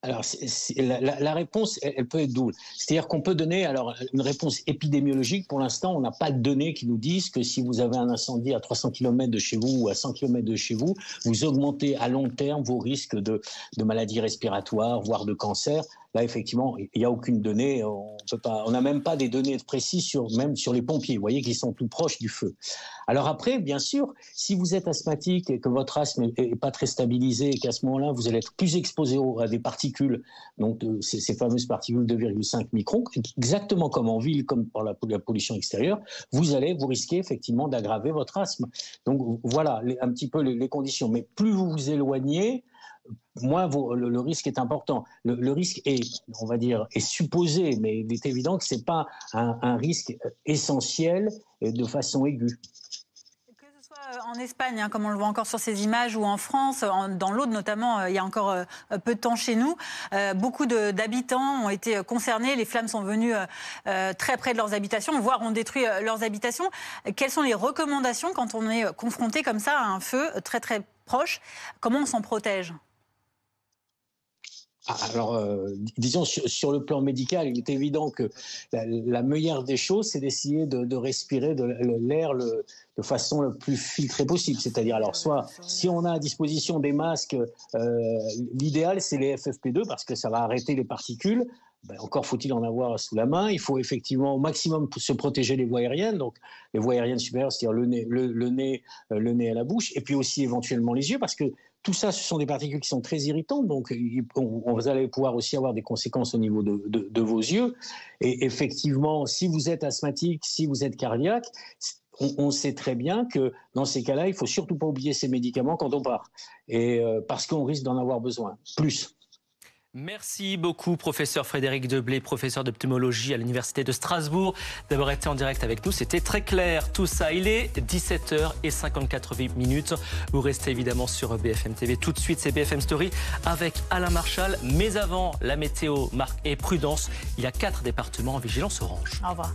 la réponse, elle peut être double. C'est-à-dire qu'on peut donner une réponse épidémiologique. Pour l'instant, on n'a pas de données qui nous disent que si vous avez un incendie à 300 km de chez vous ou à 100 km de chez vous, vous augmentez à long terme vos risques de maladies respiratoires, voire de cancer. Là, effectivement, il n'y a aucune donnée. On n'a même pas des données précises même sur les pompiers. Vous voyez qu'ils sont tout proches du feu. Alors après, bien sûr, si vous êtes asthmatique et que votre asthme n'est pas très stabilisé et qu'à ce moment-là, vous allez être plus exposé à des particules particules, donc ces fameuses particules 2,5 microns, exactement comme en ville, comme par la pollution extérieure, vous risquez effectivement d'aggraver votre asthme. Donc voilà un petit peu les conditions. Mais plus vous vous éloignez, moins le risque est important. Le risque est, on va dire, est supposé, mais il est évident que ce n'est pas un risque essentiel et de façon aiguë. En Espagne, comme on le voit encore sur ces images, ou en France, dans l'Aude notamment, il y a encore peu de temps chez nous, beaucoup d'habitants ont été concernés. Les flammes sont venues très près de leurs habitations, voire ont détruit leurs habitations. Quelles sont les recommandations quand on est confronté comme ça à un feu très très proche? Comment on s'en protège? Alors, disons, sur le plan médical, il est évident que la meilleure des choses, c'est d'essayer de respirer l'air de façon la plus filtrée possible. C'est-à-dire, alors, soit, si on a à disposition des masques, l'idéal, c'est les FFP2, parce que ça va arrêter les particules. Encore faut-il en avoir sous la main. Il faut effectivement au maximum se protéger des voies aériennes, donc les voies aériennes supérieures, c'est-à-dire le nez à la bouche, et puis aussi éventuellement les yeux, parce que tout ça, ce sont des particules qui sont très irritantes, donc vous allez pouvoir aussi avoir des conséquences au niveau de vos yeux. Et effectivement, si vous êtes asthmatique, si vous êtes cardiaque, on sait très bien que dans ces cas-là, il ne faut surtout pas oublier ces médicaments quand on part, parce qu'on risque d'en avoir besoin, plus. Merci beaucoup, professeur Frédéric Deblé, professeur de pneumologie à l'Université de Strasbourg, d'avoir été en direct avec nous. C'était très clair, tout ça. Il est 17h54. Vous restez évidemment sur BFM TV. Tout de suite, c'est BFM Story avec Alain Marchal. Mais avant, la météo, marque et prudence. Il y a 4 départements en vigilance orange. Au revoir.